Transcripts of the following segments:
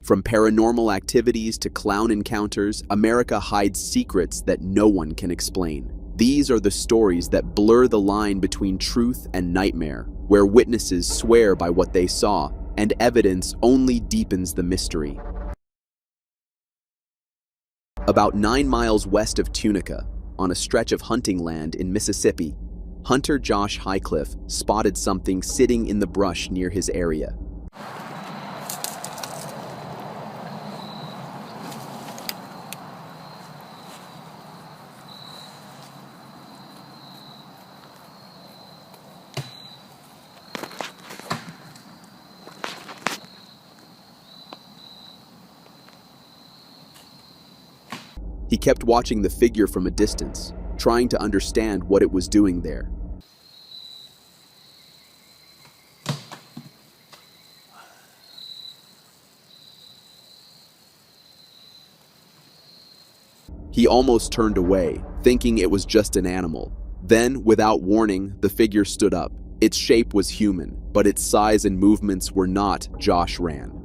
From paranormal activities to clown encounters, America hides secrets that no one can explain. These are the stories that blur the line between truth and nightmare, where witnesses swear by what they saw, and evidence only deepens the mystery. About 9 miles west of Tunica, on a stretch of hunting land in Mississippi, hunter Josh Highcliffe spotted something sitting in the brush near his area. He kept watching the figure from a distance, trying to understand what it was doing there. He almost turned away, thinking it was just an animal. Then, without warning, the figure stood up. Its shape was human, but its size and movements were not. Josh ran.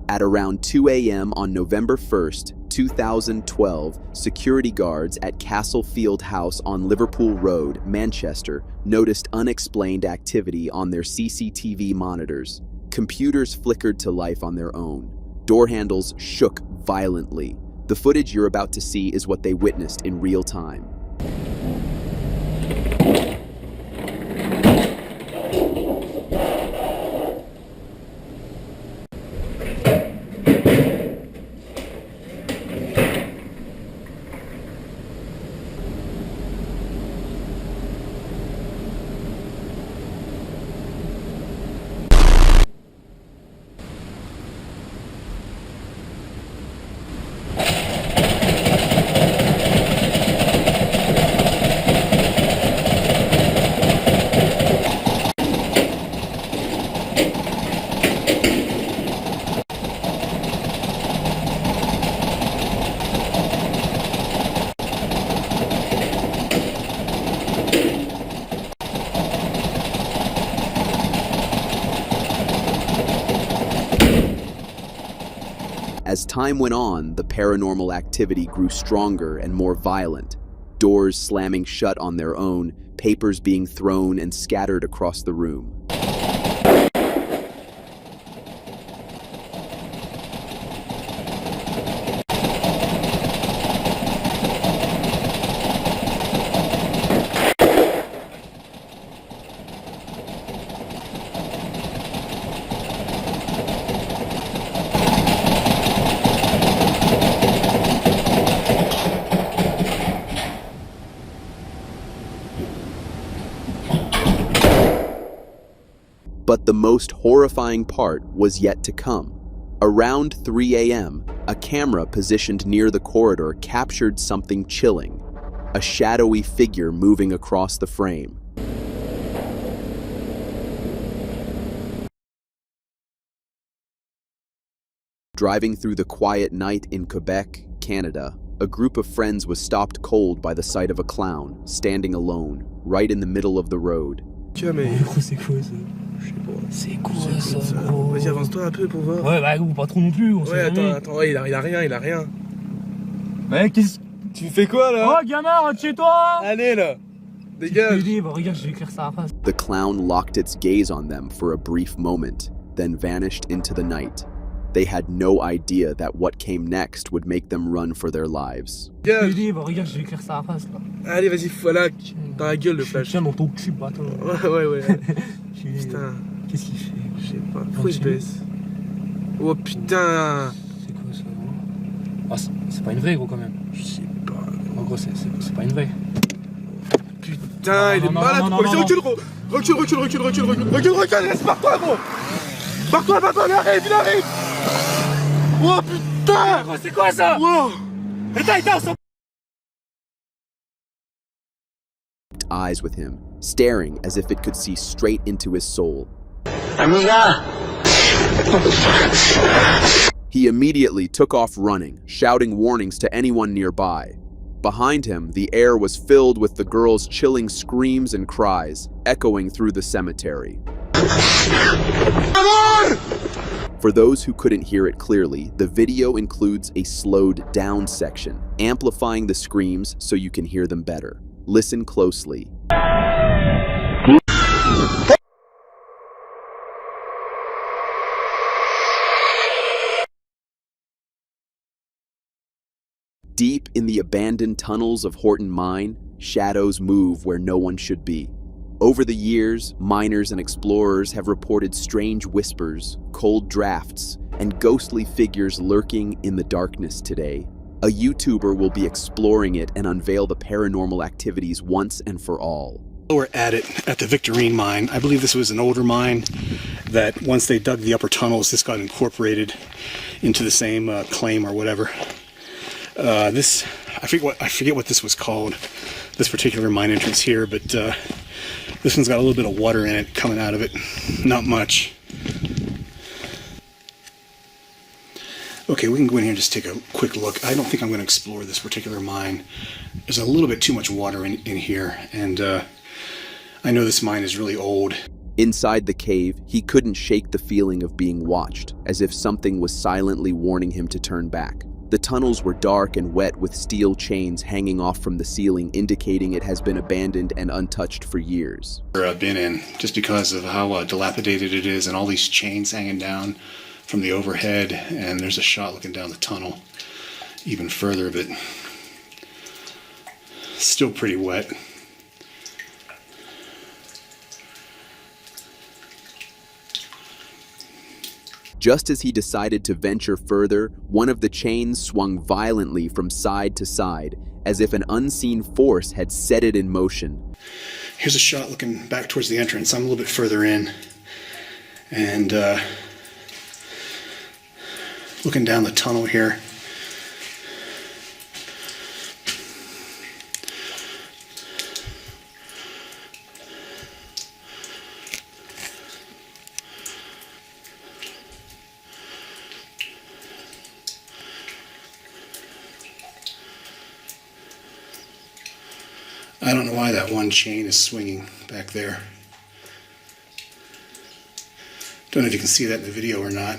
At around 2 a.m. on November 1st, 2012, security guards at Castle Field House on Liverpool Road, Manchester, noticed unexplained activity on their CCTV monitors. Computers flickered to life on their own. Door handles shook violently. The footage you're about to see is what they witnessed in real time. As time went on, the paranormal activity grew stronger and more violent. Doors slamming shut on their own, papers being thrown and scattered across the room. But the most horrifying part was yet to come. Around 3 a.m., a camera positioned near the corridor captured something chilling, a shadowy figure moving across the frame. Driving through the quiet night in Quebec, Canada, a group of friends was stopped cold by the sight of a clown, standing alone, right in the middle of the road. Tiens, mais. C'est quoi ça? Je sais pas. C'est quoi ça, gros? Vas-y, avance-toi un peu pour voir. Ouais, bah, pas trop non plus, on sait Ouais, jamais. attends, ouais, il a rien. Mec, qu'est-ce. Tu me fais quoi là? Oh, gamin, rentre chez toi! Allez là! Dégage! Bah, regarde, je vais écrire ça après. The clown locked its gaze on them for a brief moment, then vanished into the night. They had no idea that what came next would make them run for their lives. Dégage! Bah, regarde, je vais écrire ça après, là. Allez, vas-y, voilà, dans la gueule le flash. Tiens dans ton cul, bâtard. Ouais. Putain. Qu'est-ce qu'il fait? Je sais pas. Pourquoi il baisse? Oh putain! C'est quoi ça, gros? Ah, c'est pas une vraie, gros, quand même. Je sais pas. En gros, c'est pas une vraie. Putain, il est malade! non, Vas-y, recule, gros! Recule, reste par toi, gros! Par-toi, il arrive! Oh putain! Gros, c'est quoi ça? Wow! Éteins, on s'en. Eyes with him, staring as if it could see straight into his soul. Amiga! He immediately took off running, shouting warnings to anyone nearby. Behind him, the air was filled with the girl's chilling screams and cries, echoing through the cemetery. For those who couldn't hear it clearly, the video includes a slowed down section, amplifying the screams so you can hear them better. Listen closely. Deep in the abandoned tunnels of Horton Mine, shadows move where no one should be. Over the years, miners and explorers have reported strange whispers, cold drafts, and ghostly figures lurking in the darkness today. A YouTuber will be exploring it and unveil the paranormal activities once and for all. We're at the Victorine mine. I believe this was an older mine that once they dug the upper tunnels, this got incorporated into the same claim or whatever. I forget what this was called, this particular mine entrance here, but this one's got a little bit of water in it coming out of it. Not much. Okay, we can go in here and just take a quick look. I don't think I'm going to explore this particular mine. There's a little bit too much water in here, and I know this mine is really old. Inside the cave, he couldn't shake the feeling of being watched, as if something was silently warning him to turn back. The tunnels were dark and wet with steel chains hanging off from the ceiling, indicating it has been abandoned and untouched for years. I've been in, just because of how dilapidated it is and all these chains hanging down from the overhead, and there's a shot looking down the tunnel even further, but still pretty wet. Just as he decided to venture further, one of the chains swung violently from side to side, as if an unseen force had set it in motion. Here's a shot looking back towards the entrance. I'm a little bit further in, and looking down the tunnel here. I don't know why that one chain is swinging back there. Don't know if you can see that in the video or not.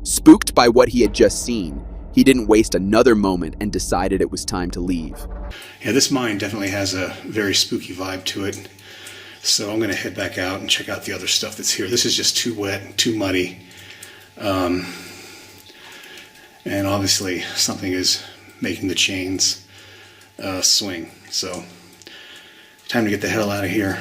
Spooked by what he had just seen, he didn't waste another moment and decided it was time to leave. Yeah, this mine definitely has a very spooky vibe to it. So I'm going to head back out and check out the other stuff that's here. This is just too wet, too muddy. And obviously something is making the chains swing. So time to get the hell out of here.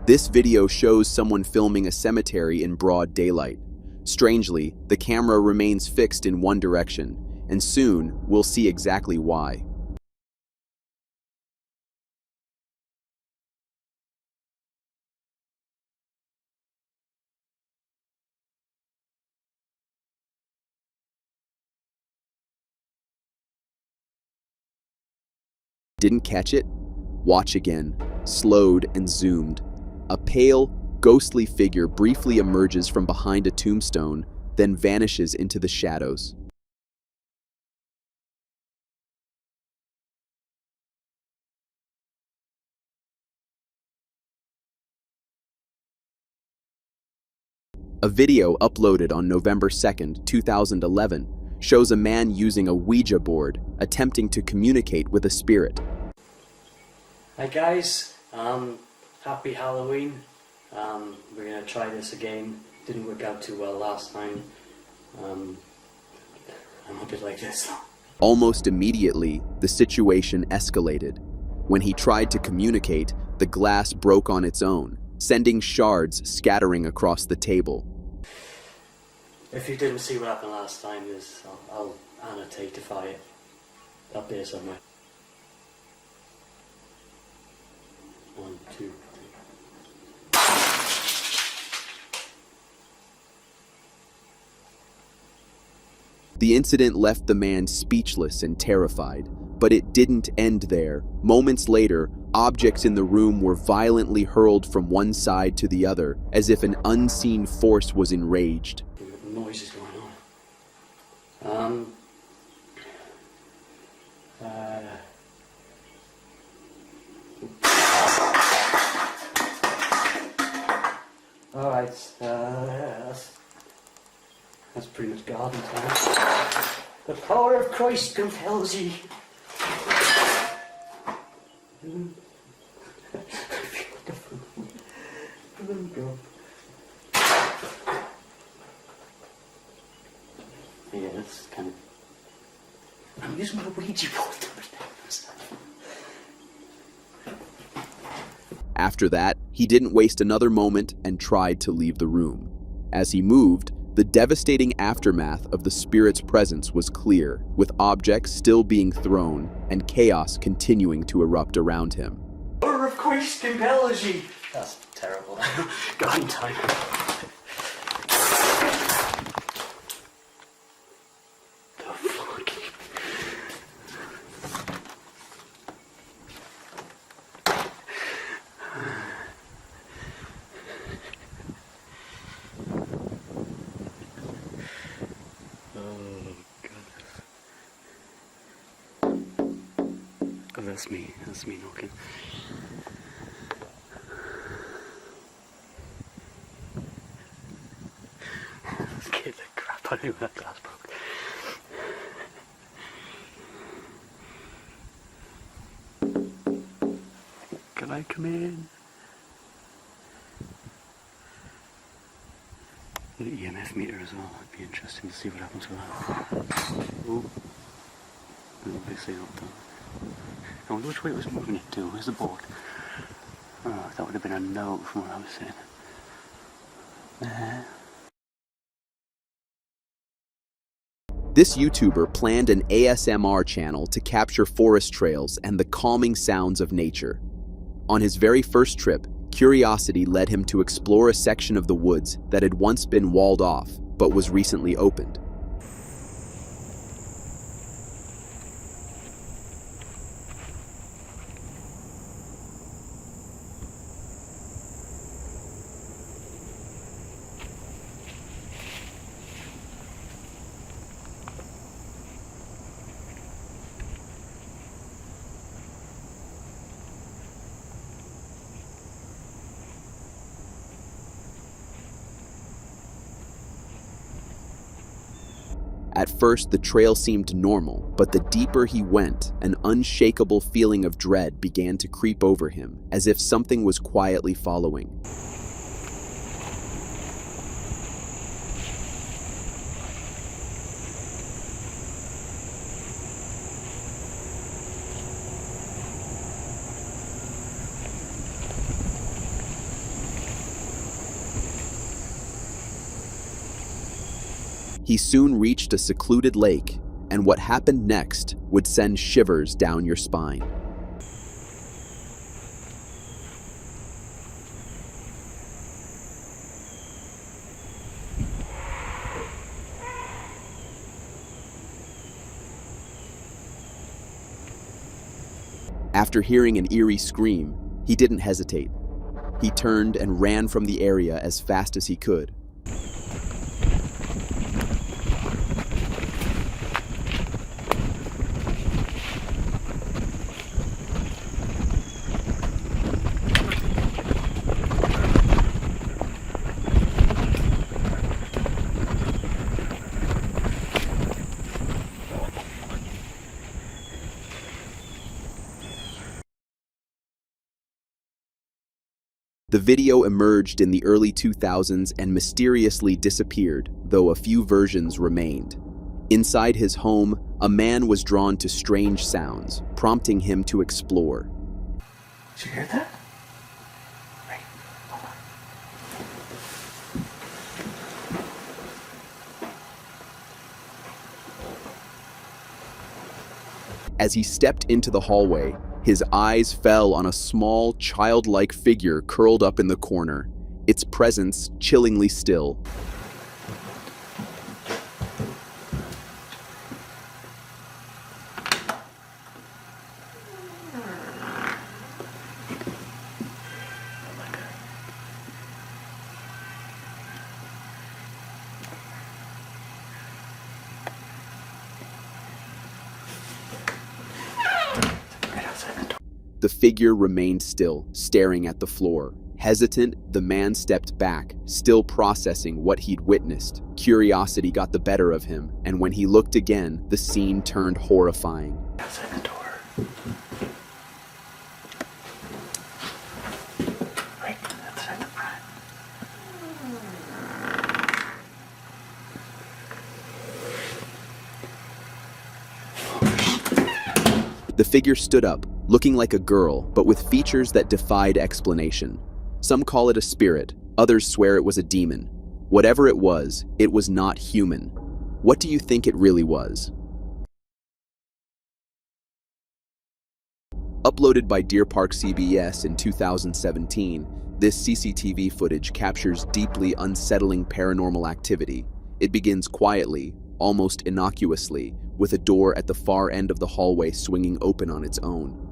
This video shows someone filming a cemetery in broad daylight. Strangely, the camera remains fixed in one direction, and soon we'll see exactly why. Didn't catch it? Watch again. Slowed and zoomed. A pale, ghostly figure briefly emerges from behind a tombstone, then vanishes into the shadows. A video uploaded on November 2nd, 2011, shows a man using a Ouija board, attempting to communicate with a spirit. Hi guys, happy Halloween. We're gonna try this again. Didn't work out too well last time. I'm a bit like this. Almost immediately, the situation escalated. When he tried to communicate, the glass broke on its own, sending shards scattering across the table. If you didn't see what happened last time, I'll annotate defy it up there somewhere. 1, 2, 3. The incident left the man speechless and terrified, but it didn't end there. Moments later, Objects in the room were violently hurled from one side to the other, as if an unseen force was enraged. Noises going on. Alright, that's pretty much garden time. The power of Christ compels ye. Yeah, that's kind of... I'm using my Ouija board to pretend stuff. After that, he didn't waste another moment and tried to leave the room. As he moved, the devastating aftermath of the spirit's presence was clear, with objects still being thrown and chaos continuing to erupt around him. Power of Christ compels ye. That's terrible. Garden time. The fuck? Oh, that's me knocking. Scared the crap out of me when that glass broke. Can I come in? The EMF meter as well. It'd be interesting to see what happens with that. Oh, obviously not done. I wonder which way it was moving it to. Where's the board? Oh, that would have been a no from what I was saying. This YouTuber planned an ASMR channel to capture forest trails and the calming sounds of nature. On his very first trip, curiosity led him to explore a section of the woods that had once been walled off, but was recently opened. At first, the trail seemed normal, but the deeper he went, an unshakable feeling of dread began to creep over him, as if something was quietly following. He soon reached a secluded lake, and what happened next would send shivers down your spine. After hearing an eerie scream, he didn't hesitate. He turned and ran from the area as fast as he could. The video emerged in the early 2000s and mysteriously disappeared, though a few versions remained. Inside his home, a man was drawn to strange sounds, prompting him to explore. Did you hear that? Right. As he stepped into the hallway, his eyes fell on a small, childlike figure curled up in the corner, its presence chillingly still. The figure remained still, staring at the floor. Hesitant, the man stepped back, still processing what he'd witnessed. Curiosity got the better of him, and when he looked again, the scene turned horrifying. Outside the door. Right outside the front. The figure stood up, looking like a girl, but with features that defied explanation. Some call it a spirit, others swear it was a demon. Whatever it was not human. What do you think it really was? Uploaded by Deer Park CBS in 2017, this CCTV footage captures deeply unsettling paranormal activity. It begins quietly, almost innocuously, with a door at the far end of the hallway swinging open on its own.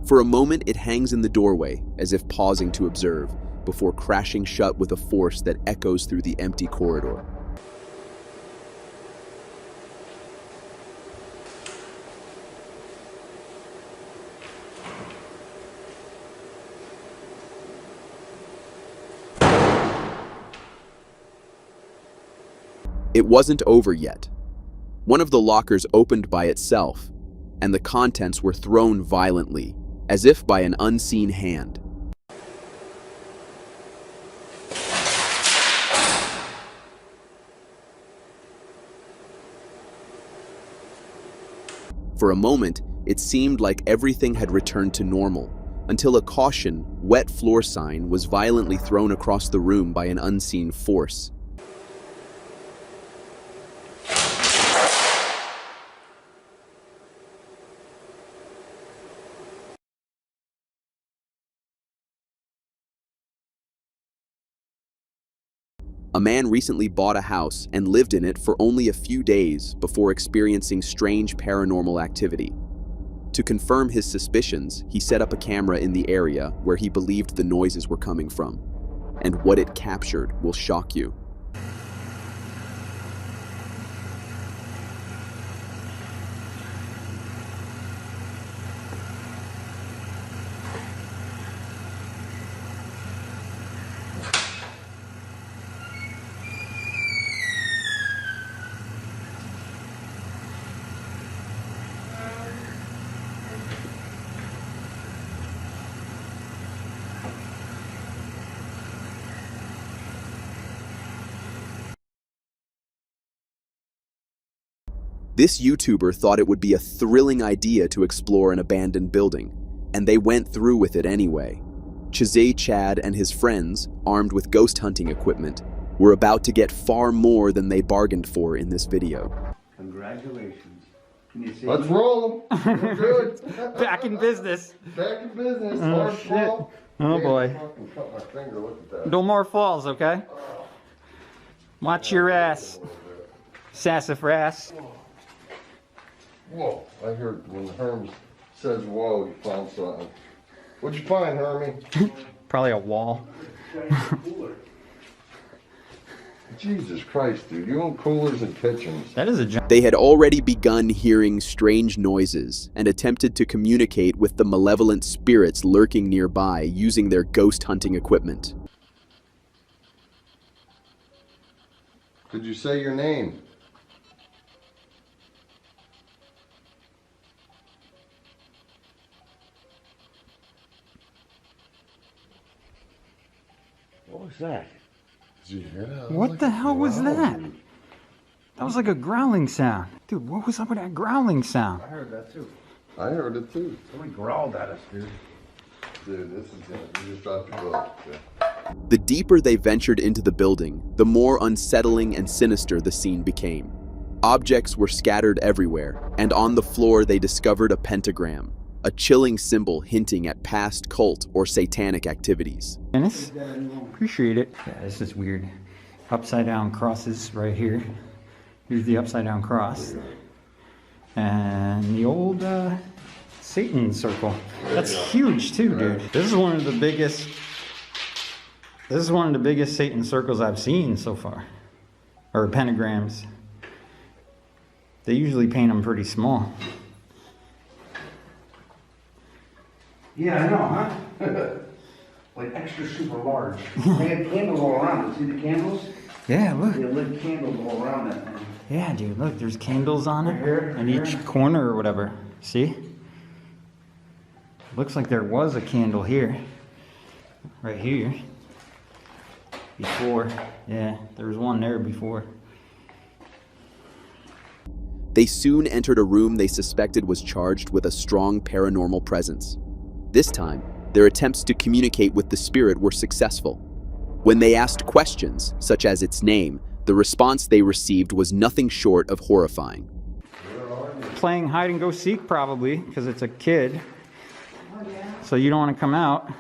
For a moment, it hangs in the doorway, as if pausing to observe, before crashing shut with a force that echoes through the empty corridor. It wasn't over yet. One of the lockers opened by itself, and the contents were thrown violently, as if by an unseen hand. For a moment, it seemed like everything had returned to normal, until a caution, wet floor sign was violently thrown across the room by an unseen force. A man recently bought a house and lived in it for only a few days before experiencing strange paranormal activity. To confirm his suspicions, he set up a camera in the area where he believed the noises were coming from. And what it captured will shock you. This YouTuber thought it would be a thrilling idea to explore an abandoned building, and they went through with it anyway. Chad and his friends, armed with ghost hunting equipment, were about to get far more than they bargained for in this video. Congratulations. Can you see Let's me? roll. We're good. Back in business. Back in business. Oh, Hard shit. fall. Oh, Man, boy. I fucking cut my finger. Look at that. No more falls, okay? Watch your ass. Sassafras. Whoa. I heard when Hermes says whoa, he found something. What'd you find, Hermie? Probably a wall. Jesus Christ, dude. You own coolers and kitchens. That is a giant. They had already begun hearing strange noises and attempted to communicate with the malevolent spirits lurking nearby using their ghost hunting equipment. Could you say your name? What was that? Did you hear that? What the hell was that? That was like a growling sound. Dude, what was up with that growling sound? I heard that too. I heard it too. Somebody growled at us, dude. Dude, this is it. You just dropped your book. Yeah. The deeper they ventured into the building, the more unsettling and sinister the scene became. Objects were scattered everywhere, and on the floor they discovered a pentagram, a chilling symbol hinting at past cult or satanic activities. Dennis, appreciate it. Yeah, this is weird. Upside down crosses right here. Here's the upside down cross. And the old Satan circle. That's huge too, dude. This is one of the biggest Satan circles I've seen so far. Or pentagrams. They usually paint them pretty small. Yeah, I know, huh? Like extra super large. They had candles all around it. See the candles? Yeah, look. They lit candles all around that thing. Yeah, dude, look, there's candles on it Here, in each corner or whatever. See? Looks like there was a candle here. Right here. Before. Yeah, there was one there before. They soon entered a room they suspected was charged with a strong paranormal presence. This time, their attempts to communicate with the spirit were successful. When they asked questions, such as its name, the response they received was nothing short of horrifying. Playing hide and go seek probably, because it's a kid. So you don't want to come out.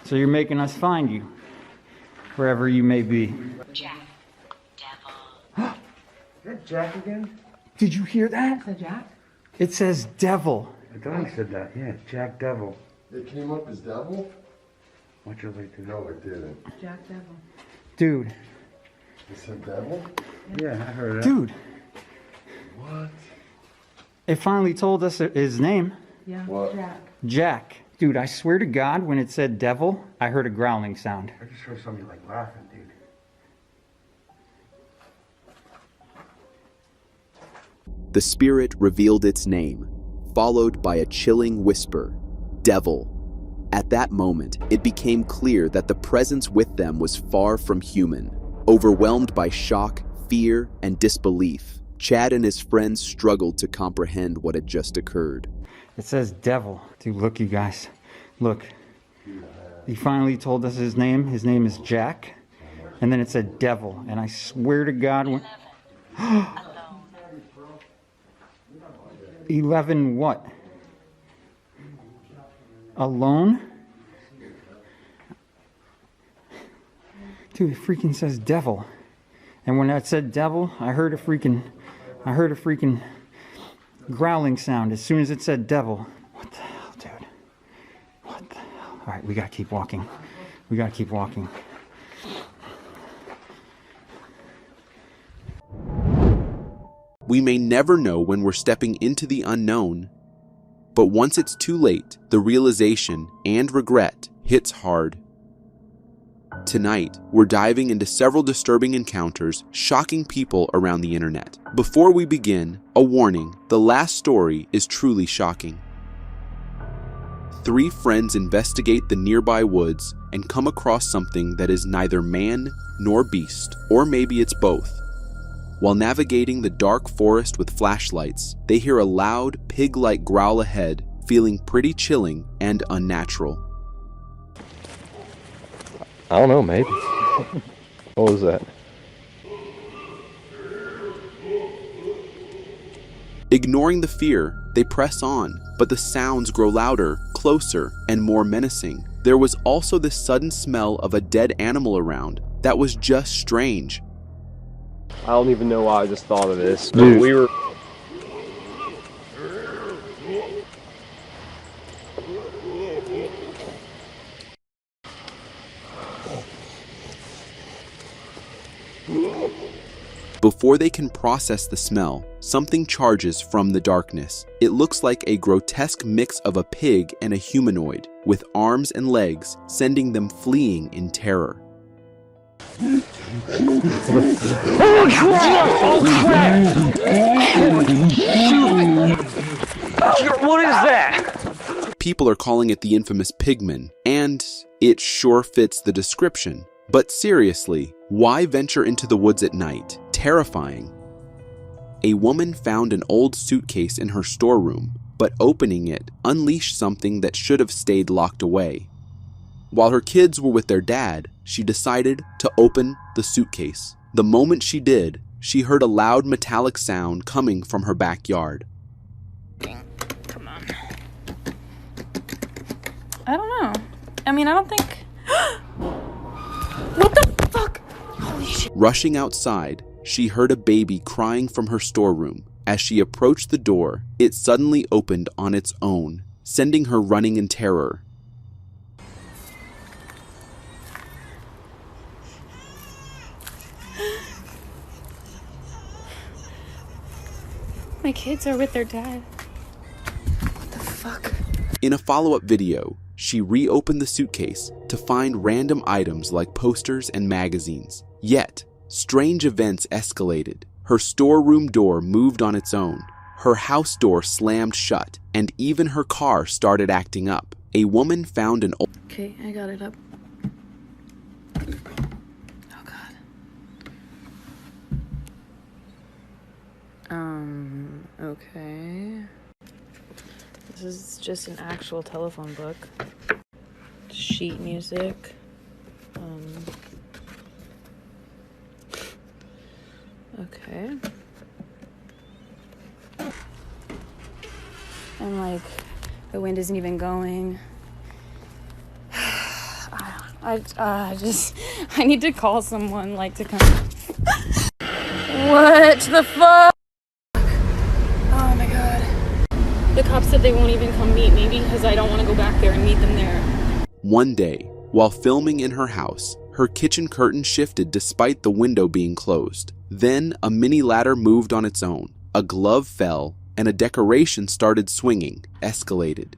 So you're making us find you, wherever you may be. Jack, devil. Is that Jack again? Did you hear that? Is that Jack? It says devil. I thought he said that. Yeah, it's Jack Devil. It came up as devil? What'd you like to No, it didn't. Jack Devil. Dude. It said devil? Yeah, I heard that. Dude. What? It finally told us his name. Yeah, What? Jack. Jack. Dude, I swear to God, when it said devil, I heard a growling sound. I just heard somebody like laughing, dude. The spirit revealed its name, followed by a chilling whisper, devil. At that moment, it became clear that the presence with them was far from human. Overwhelmed by shock, fear, and disbelief, Chad and his friends struggled to comprehend what had just occurred. It says devil. Dude, look, you guys. Look. He finally told us his name. His name is Jack. And then it said devil. And I swear to God, when... 11 what? Alone? Dude, it freaking says devil. And when that said devil, I heard a freaking growling sound as soon as it said devil. What the hell, dude? What the hell? All right, we gotta keep walking. We gotta keep walking. We may never know when we're stepping into the unknown, but once it's too late, the realization and regret hits hard. Tonight, we're diving into several disturbing encounters shocking people around the internet. Before we begin, a warning: the last story is truly shocking. 3 friends investigate the nearby woods and come across something that is neither man nor beast, or maybe it's both. While navigating the dark forest with flashlights, they hear a loud, pig-like growl ahead, feeling pretty chilling and unnatural. I don't know, maybe. What was that? Ignoring the fear, they press on, but the sounds grow louder, closer, and more menacing. There was also the sudden smell of a dead animal around that was just strange. I don't even know why I just thought of this. But Dude. we were... Before they can process the smell, something charges from the darkness. It looks like a grotesque mix of a pig and a humanoid, with arms and legs, sending them fleeing in terror. What is that? People are calling it the infamous pigman, and it sure fits the description. But seriously, why venture into the woods at night? Terrifying. A woman found an old suitcase in her storeroom, but opening it unleashed something that should have stayed locked away. While her kids were with their dad, she decided to open the suitcase. The moment she did, she heard a loud metallic sound coming from her backyard. Come on. I don't know. I mean, I don't think... What the fuck? Holy shit. Rushing outside, she heard a baby crying from her storeroom. As she approached the door, it suddenly opened on its own, sending her running in terror. My kids are with their dad. What the fuck? In a follow-up video, she reopened the suitcase to find random items like posters and magazines. Yet, strange events escalated. Her storeroom door moved on its own. Her house door slammed shut, and even her car started acting up. A woman found an old... Okay, I got it up. Oh god. Okay. This is just an actual telephone book. Sheet music. Okay. And like, the wind isn't even going. I need to call someone, like, to come. What the fuck? Oh my god. The cops said they won't even come meet me because I don't want to go back there and meet them there. One day, while filming in her house, her kitchen curtain shifted despite the window being closed. Then, a mini ladder moved on its own. A glove fell, and a decoration started swinging, escalated.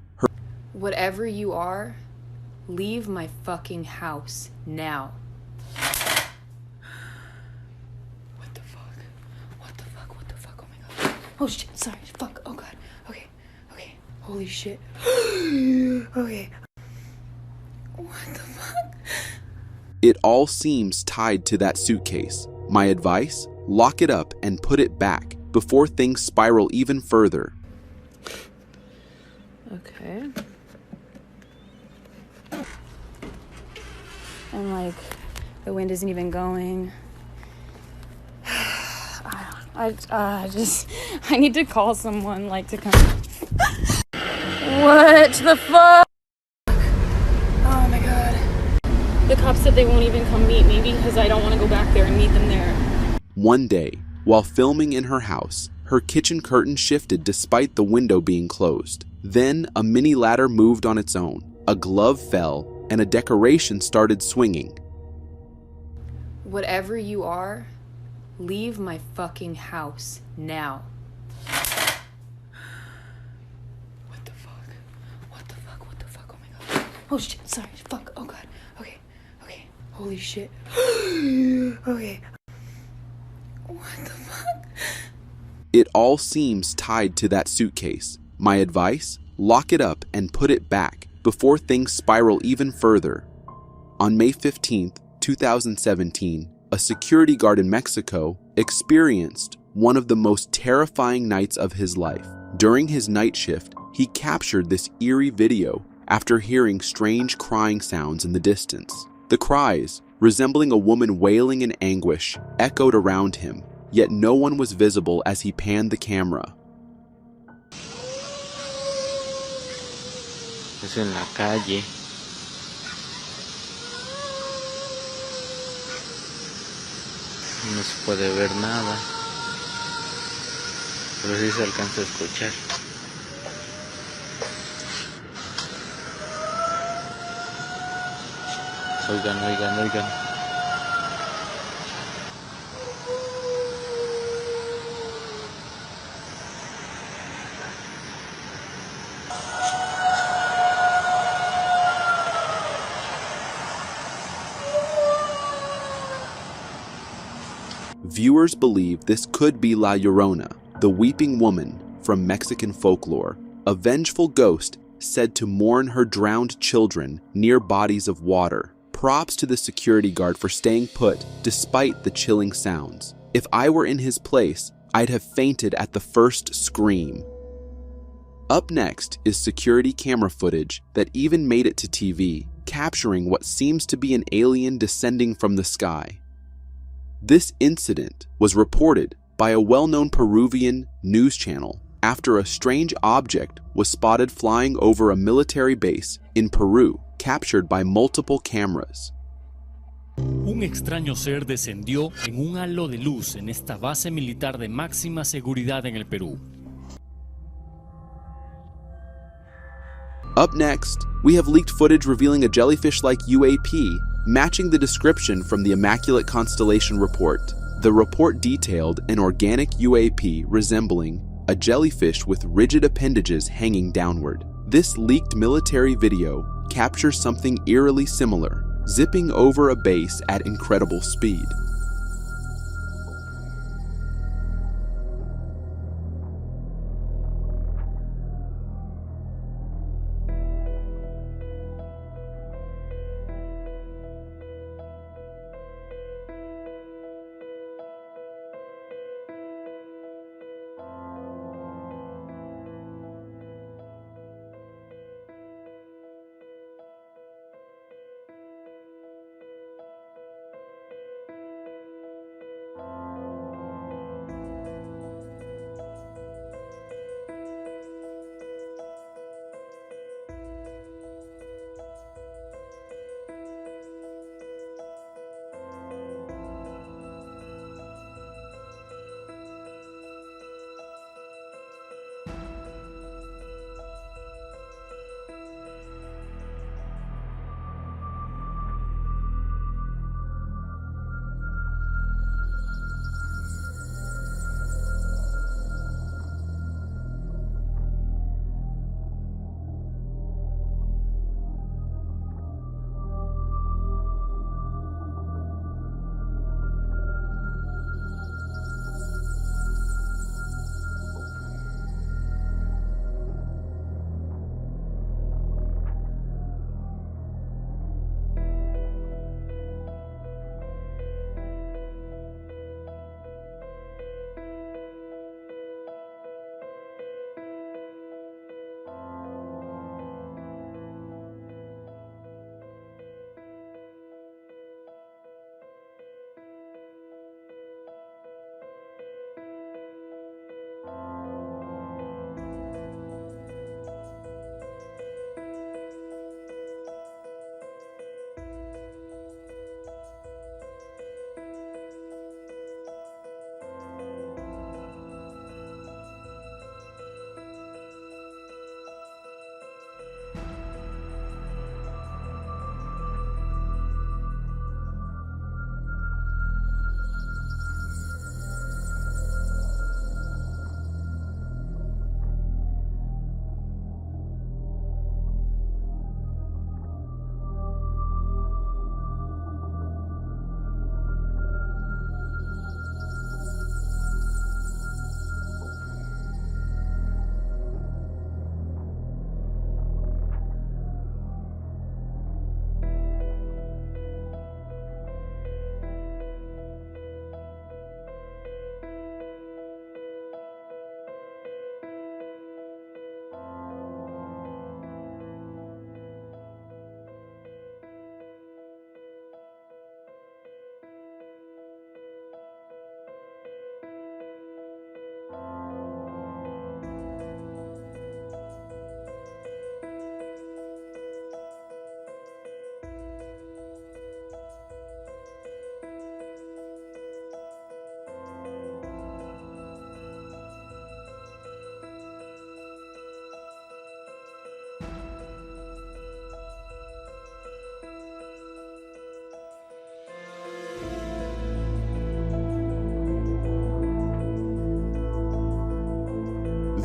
Whatever you are, leave my fucking house now. What the fuck? What the fuck? What the fuck? Oh my god. Oh shit, sorry. Fuck. Oh god. Okay. Okay. Holy shit. Okay. What the fuck? It all seems tied to that suitcase. My advice? Lock it up and put it back before things spiral even further. Okay. And like, the wind isn't even going. I need to call someone, like, to come. What the fuck? Oh my god. The cops said they won't even come meet me because I don't want to go back there and meet them there. One day, while filming in her house, her kitchen curtain shifted despite the window being closed. Then, a mini ladder moved on its own. A glove fell, and a decoration started swinging. Whatever you are, leave my fucking house now. What the fuck? What the fuck? What the fuck? Oh my god. Oh shit, sorry. Fuck. Oh god. Okay. Okay. Holy shit. Okay. What the fuck? It all seems tied to that suitcase. My advice? Lock it up and put it back before things spiral even further. On May 15th, 2017, a security guard in Mexico experienced one of the most terrifying nights of his life. During his night shift, he captured this eerie video after hearing strange crying sounds in the distance. The cries, resembling a woman wailing in anguish, echoed around him, yet no one was visible as he panned the camera. Es en la calle. No se puede ver nada, pero sí se alcanza a escuchar. Oigan, oigan, oigan. Viewers believe this could be La Llorona, the weeping woman from Mexican folklore, a vengeful ghost said to mourn her drowned children near bodies of water. Props to the security guard for staying put despite the chilling sounds. If I were in his place, I'd have fainted at the first scream. Up next is security camera footage that even made it to TV, capturing what seems to be an alien descending from the sky. This incident was reported by a well-known Peruvian news channel after a strange object was spotted flying over a military base in Peru, captured by multiple cameras. Un extraño ser descendió en un halo de luz en esta base militar de máxima seguridad en el Perú. Up next, we have leaked footage revealing a jellyfish-like UAP matching the description from the Immaculate Constellation report. The report detailed an organic UAP resembling a jellyfish with rigid appendages hanging downward. This leaked military video captures something eerily similar, zipping over a base at incredible speed.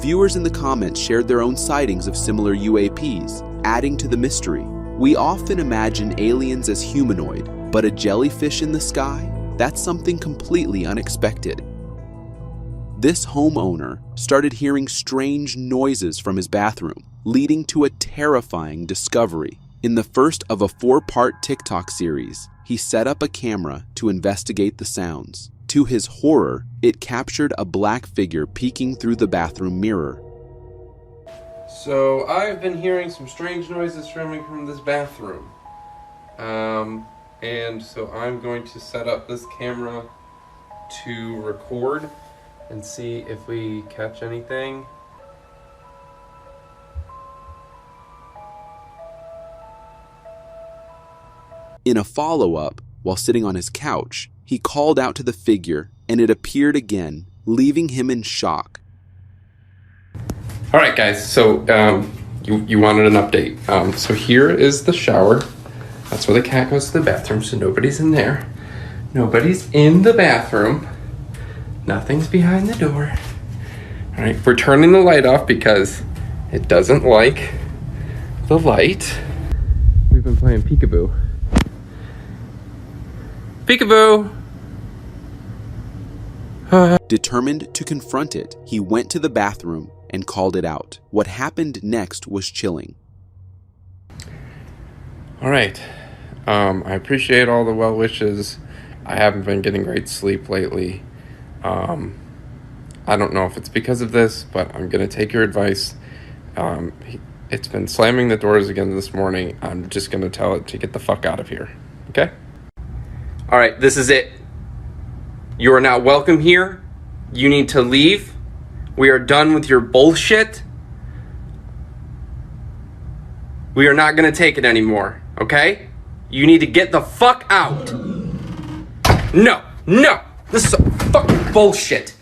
Viewers in the comments shared their own sightings of similar UAPs, adding to the mystery. We often imagine aliens as humanoid, but a jellyfish in the sky? That's something completely unexpected. This homeowner started hearing strange noises from his bathroom, leading to a terrifying discovery. In the first of a 4-part TikTok series, he set up a camera to investigate the sounds. To his horror, it captured a black figure peeking through the bathroom mirror. So I've been hearing some strange noises coming from this bathroom. And so I'm going to set up this camera to record and see if we catch anything. In a follow-up, while sitting on his couch, he called out to the figure, and it appeared again, leaving him in shock. All right, guys, so you wanted an update. So here is the shower. That's where the cat goes to the bathroom, so nobody's in there. Nobody's in the bathroom. Nothing's behind the door. All right, we're turning the light off because it doesn't like the light. We've been playing peekaboo. Peekaboo! Determined to confront it, he went to the bathroom and called it out. What happened next was chilling. All right. I appreciate all the well wishes. I haven't been getting great sleep lately. I don't know if it's because of this, but I'm going to take your advice. It's been slamming the doors again this morning. I'm just going to tell it to get the fuck out of here. Okay? All right, this is it. You are not welcome here. You need to leave. We are done with your bullshit. We are not going to take it anymore, okay? You need to get the fuck out. No, no. This is some fucking bullshit.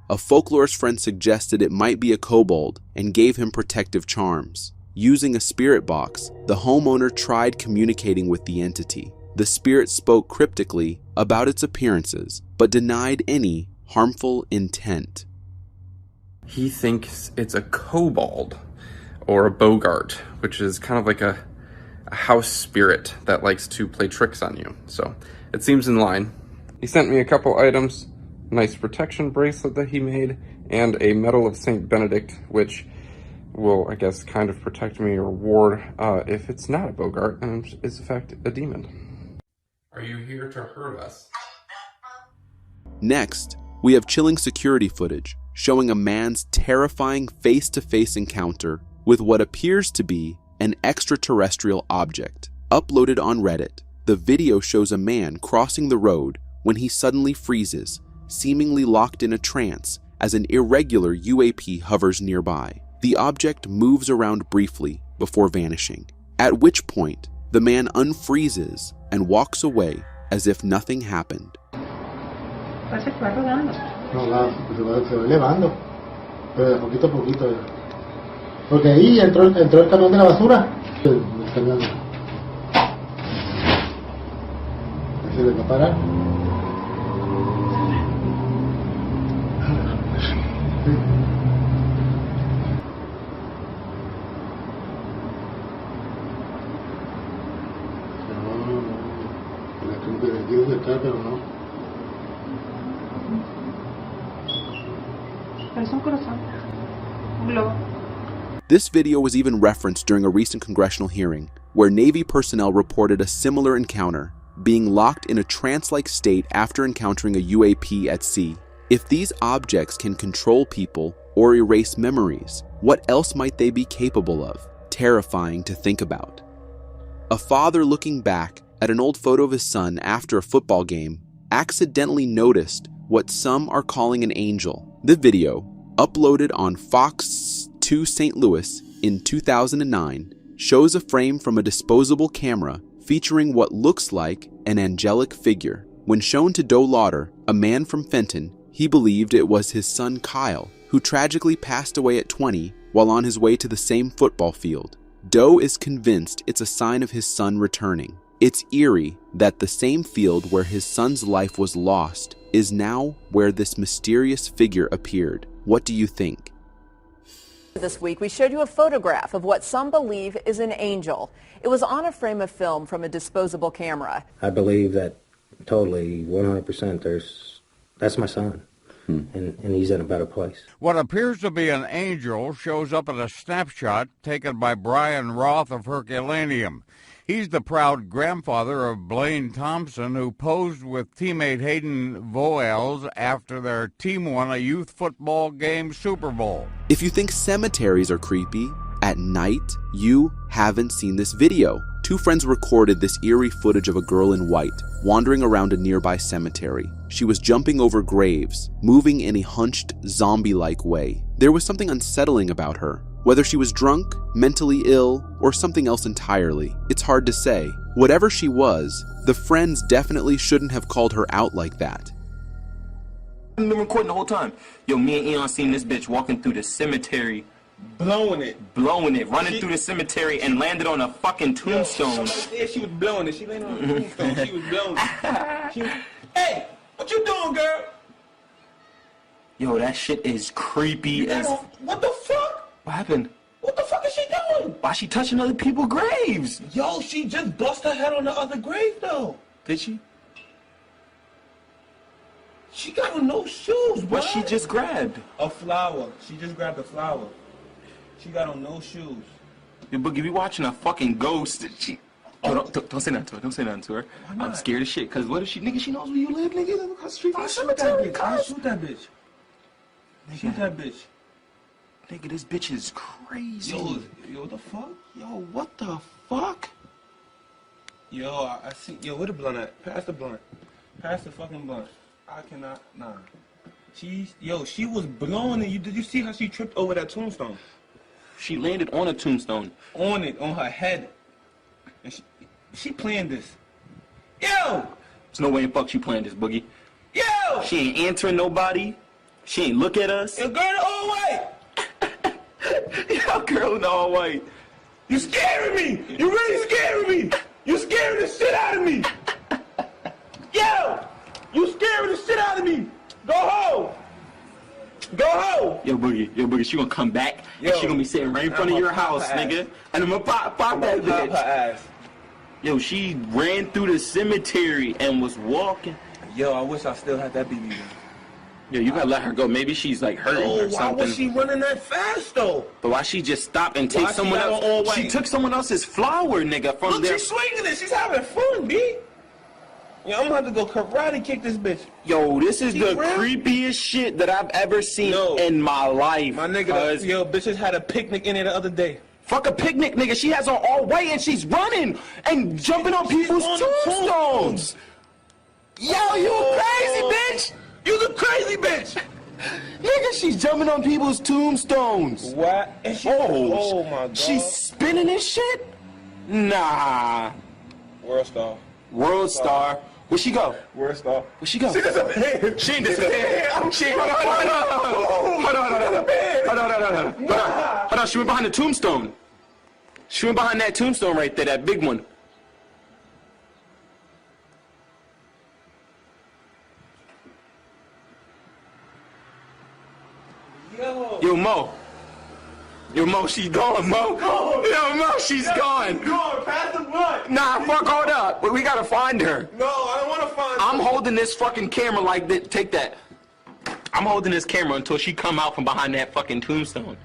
A folklorist friend suggested it might be a kobold and gave him protective charms. Using a spirit box, the homeowner tried communicating with the entity. The spirit spoke cryptically about its appearances, but denied any harmful intent. He thinks it's a kobold or a bogart, which is kind of like a house spirit that likes to play tricks on you. So it seems in line. He sent me a couple items, nice protection bracelet that he made, and a medal of Saint Benedict, which will, I guess, kind of protect me or ward if it's not a bogart and is in fact a demon. Are you here to hurt us? Next, we have chilling security footage showing a man's terrifying face-to-face encounter with what appears to be an extraterrestrial object. Uploaded on Reddit, the video shows a man crossing the road when he suddenly freezes, seemingly locked in a trance as an irregular UAP hovers nearby. The object moves around briefly before vanishing, at which point the man unfreezes and walks away as if nothing happened. No, se va elevando, pero de poquito a poquito. Porque ahí entró el camión de la basura. El camión. Así le va a parar. Pero no. Es un corazón. Un globo. This video was even referenced during a recent congressional hearing, where Navy personnel reported a similar encounter, being locked in a trance-like state after encountering a UAP at sea. If these objects can control people or erase memories, what else might they be capable of? Terrifying to think about. A father looking back at an old photo of his son after a football game accidentally noticed what some are calling an angel. The video, uploaded on Fox 2 St. Louis in 2009, shows a frame from a disposable camera featuring what looks like an angelic figure. When shown to Doe Lauder, a man from Fenton, he believed it was his son Kyle, who tragically passed away at 20 while on his way to the same football field. Doe is convinced it's a sign of his son returning. It's eerie that the same field where his son's life was lost is now where this mysterious figure appeared. What do you think? This week, we showed you a photograph of what some believe is an angel. It was on a frame of film from a disposable camera. I believe that totally, 100%, that's my son. And he's in a better place. What appears to be an angel shows up in a snapshot taken by Brian Roth of Herculaneum. He's the proud grandfather of Blaine Thompson, who posed with teammate Hayden Voelz after their team won a youth football game Super Bowl. If you think cemeteries are creepy, at night, you haven't seen this video. Two friends recorded this eerie footage of a girl in white wandering around a nearby cemetery. She was jumping over graves, moving in a hunched, zombie-like way. There was something unsettling about her. Whether she was drunk, mentally ill, or something else entirely, it's hard to say. Whatever she was, the friends definitely shouldn't have called her out like that. I've been recording the whole time. Yo, me and Eon seen this bitch walking through the cemetery. Blowing it, running through the cemetery and landed on a fucking tombstone. Yeah, she was blowing it. She landed on a tombstone. She was blowing it. Hey, what you doing, girl? Yo, that shit is creepy as... What the fuck? What happened? What the fuck is she doing? Why she touching other people's graves? Yo, she just bust her head on the other grave though. Did she? She got on no shoes, bro. What she just grabbed? A flower. She just grabbed a flower. She got on no shoes. Yo, Boogie, we watching a fucking ghost. She... Yo, don't say nothing to her. Don't say nothing to her. I'm scared as shit. Cause what if she, nigga, she knows where you live, nigga? Live across the street from the cemetery. I'll shoot that bitch. Shoot that bitch. Nigga, this bitch is crazy. Yo, what the fuck? Yo, what the fuck? Yo, I see. Yo, where the blunt at? Pass the blunt. Pass the fucking blunt. I cannot. Nah. She was blowing it. Did you see how she tripped over that tombstone? She landed on a tombstone. On it, on her head. And she planned this. Yo! There's no way in fuck she planned this, Boogie. Yo! She ain't answering nobody. She ain't look at us. Yo, girl in the all white! Yo, girl in the all white. You scaring me! You really scaring me! You scaring the shit out of me! Yo! You scaring the shit out of me! Go home! Go home! Yo, Boogie, she gonna come back and she gonna be sitting right in front of your house, nigga. And I'm gonna pop that bitch. Her ass. Yo, she ran through the cemetery and was walking. Yo, I wish I still had that BB gun. Yo, you gotta let her go. Maybe she's like hurting or something. Why was she running that fast though? But why she just stop and take someone else? She took someone else's flower, nigga, from Look, there. she's swinging it. She's having fun, B. Yo, I'm gonna have to go karate kick this bitch. Yo, this is the creepiest shit that I've ever seen in my life. My nigga, yo, bitches had a picnic in there the other day. Fuck a picnic, nigga. She has on all white and she's running and jumping on people's tombstones. Yo, you crazy bitch. You the crazy bitch. Nigga, she's jumping on people's tombstones. What? Oh my God. She's spinning this shit? Nah. World star. World star. Where'd she go? World star. Where'd she go? She disappeared. She ain't disappeared. Hold on. She went behind the tombstone. She went behind that tombstone right there, that big one. Yo, Mo. Yo, Mo, she's gone, Mo. Yo, Mo, she's gone. Gone, pass the blunt. Nah, fuck, hold up. We gotta find her. No, I don't wanna find her. I'm holding this fucking camera like this. Take that. I'm holding this camera until she come out from behind that fucking tombstone.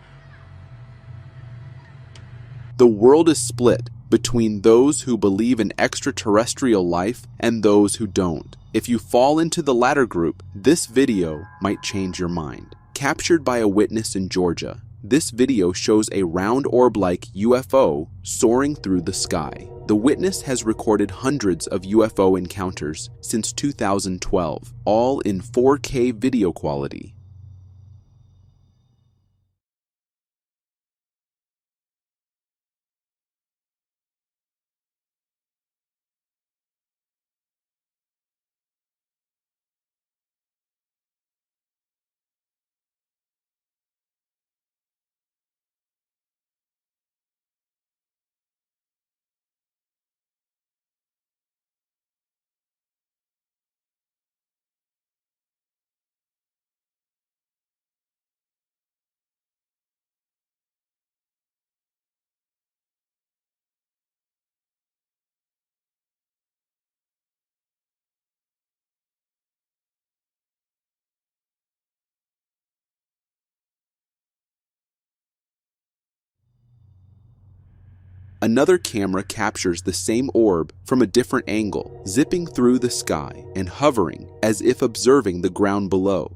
The world is split between those who believe in extraterrestrial life and those who don't. If you fall into the latter group, this video might change your mind. Captured by a witness in Georgia, this video shows a round orb-like UFO soaring through the sky. The witness has recorded hundreds of UFO encounters since 2012, all in 4K video quality. Another camera captures the same orb from a different angle, zipping through the sky and hovering as if observing the ground below.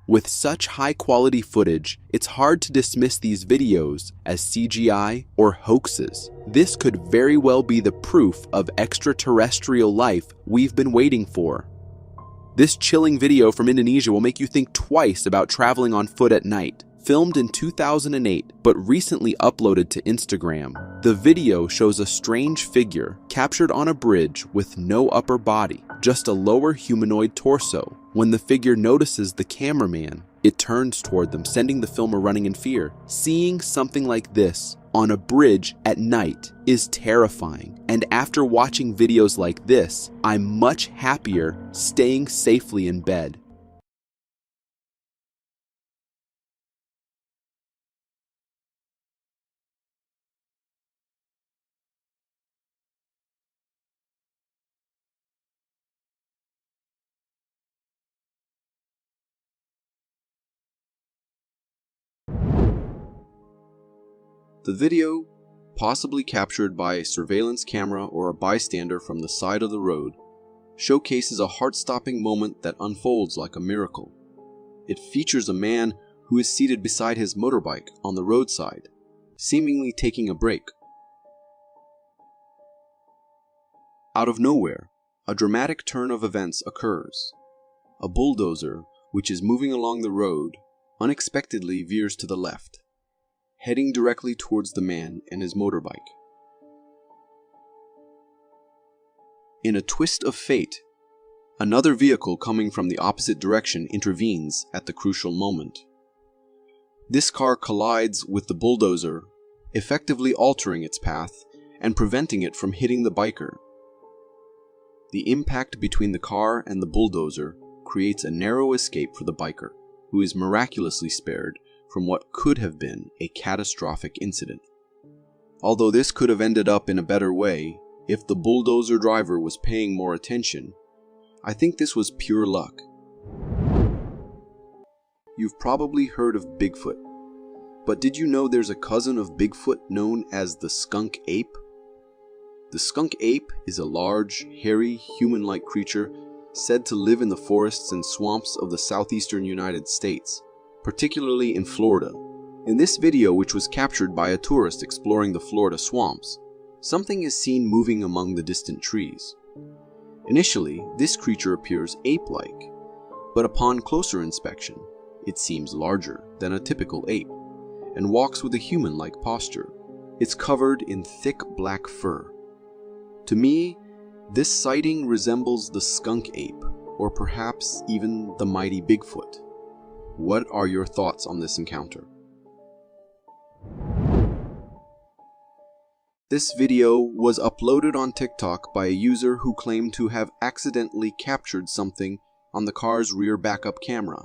With such high-quality footage, it's hard to dismiss these videos as CGI or hoaxes. This could very well be the proof of extraterrestrial life we've been waiting for. This chilling video from Indonesia will make you think twice about traveling on foot at night. Filmed in 2008, but recently uploaded to Instagram, the video shows a strange figure captured on a bridge with no upper body, just a lower humanoid torso. When the figure notices the cameraman, it turns toward them, sending the filmer running in fear. Seeing something like this on a bridge at night is terrifying, and after watching videos like this, I'm much happier staying safely in bed. The video, possibly captured by a surveillance camera or a bystander from the side of the road, showcases a heart-stopping moment that unfolds like a miracle. It features a man who is seated beside his motorbike on the roadside, seemingly taking a break. Out of nowhere, a dramatic turn of events occurs. A bulldozer, which is moving along the road, unexpectedly veers to the left, heading directly towards the man and his motorbike. In a twist of fate, another vehicle coming from the opposite direction intervenes at the crucial moment. This car collides with the bulldozer, effectively altering its path and preventing it from hitting the biker. The impact between the car and the bulldozer creates a narrow escape for the biker, who is miraculously spared from what could have been a catastrophic incident. Although this could have ended up in a better way if the bulldozer driver was paying more attention, I think this was pure luck. You've probably heard of Bigfoot, but did you know there's a cousin of Bigfoot known as the skunk ape? The skunk ape is a large, hairy, human-like creature said to live in the forests and swamps of the southeastern United States, particularly in Florida. In this video, which was captured by a tourist exploring the Florida swamps, something is seen moving among the distant trees. Initially, this creature appears ape-like, but upon closer inspection, it seems larger than a typical ape and walks with a human-like posture. It's covered in thick black fur. To me, this sighting resembles the skunk ape, or perhaps even the mighty Bigfoot. What are your thoughts on this encounter? This video was uploaded on TikTok by a user who claimed to have accidentally captured something on the car's rear backup camera.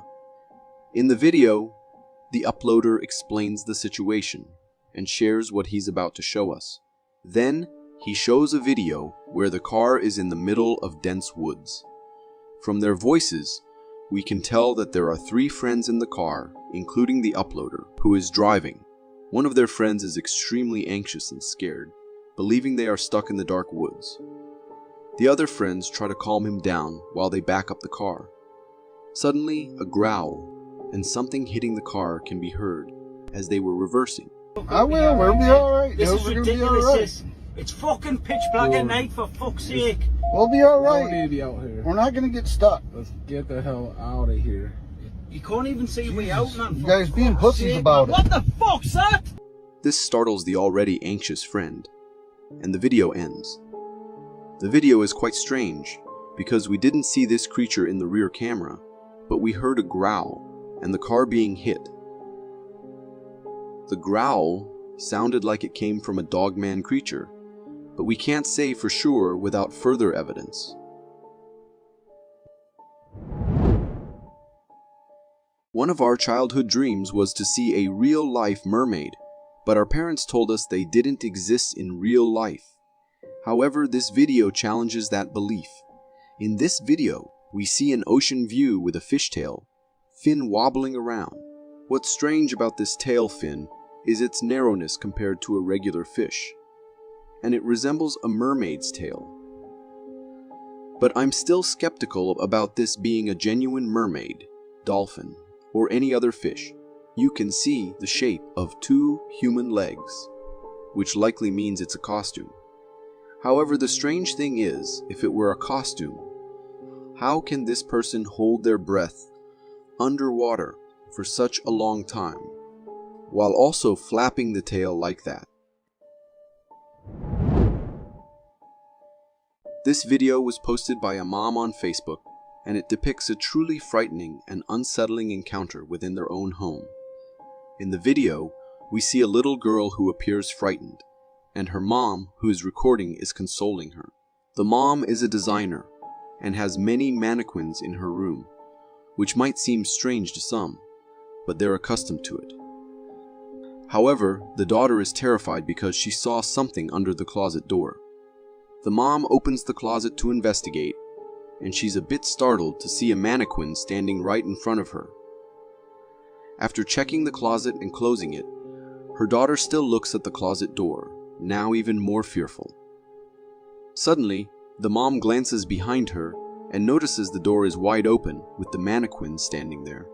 In the video, the uploader explains the situation and shares what he's about to show us. Then, he shows a video where the car is in the middle of dense woods. From their voices, we can tell that there are 3 friends in the car, including the uploader, who is driving. One of their friends is extremely anxious and scared, believing they are stuck in the dark woods. The other friends try to calm him down while they back up the car. Suddenly, a growl and something hitting the car can be heard as they were reversing. I will, we'll be alright. This is ridiculous. It's fucking pitch black at night, for fuck's sake. We'll be alright. We don't need to be out here. We're not gonna get stuck. Let's get the hell out of here. You can't even see a way out, man. You guys being pussies about it. What the fuck's that? This startles the already anxious friend, and the video ends. The video is quite strange, because we didn't see this creature in the rear camera, but we heard a growl and the car being hit. The growl sounded like it came from a dogman creature, but we can't say for sure without further evidence. One of our childhood dreams was to see a real-life mermaid, but our parents told us they didn't exist in real life. However, this video challenges that belief. In this video, we see an ocean view with a fishtail, fin wobbling around. What's strange about this tail fin is its narrowness compared to a regular fish, and it resembles a mermaid's tail. But I'm still skeptical about this being a genuine mermaid, dolphin, or any other fish, you can see the shape of 2 human legs, which likely means it's a costume. However, the strange thing is, if it were a costume, how can this person hold their breath underwater for such a long time, while also flapping the tail like that? This video was posted by a mom on Facebook, and it depicts a truly frightening and unsettling encounter within their own home. In the video, we see a little girl who appears frightened, and her mom, who is recording, is consoling her. The mom is a designer and has many mannequins in her room, which might seem strange to some, but they're accustomed to it. However, the daughter is terrified because she saw something under the closet door. The mom opens the closet to investigate, and she's a bit startled to see a mannequin standing right in front of her. After checking the closet and closing it, her daughter still looks at the closet door, now even more fearful. Suddenly, the mom glances behind her and notices the door is wide open with the mannequin standing there.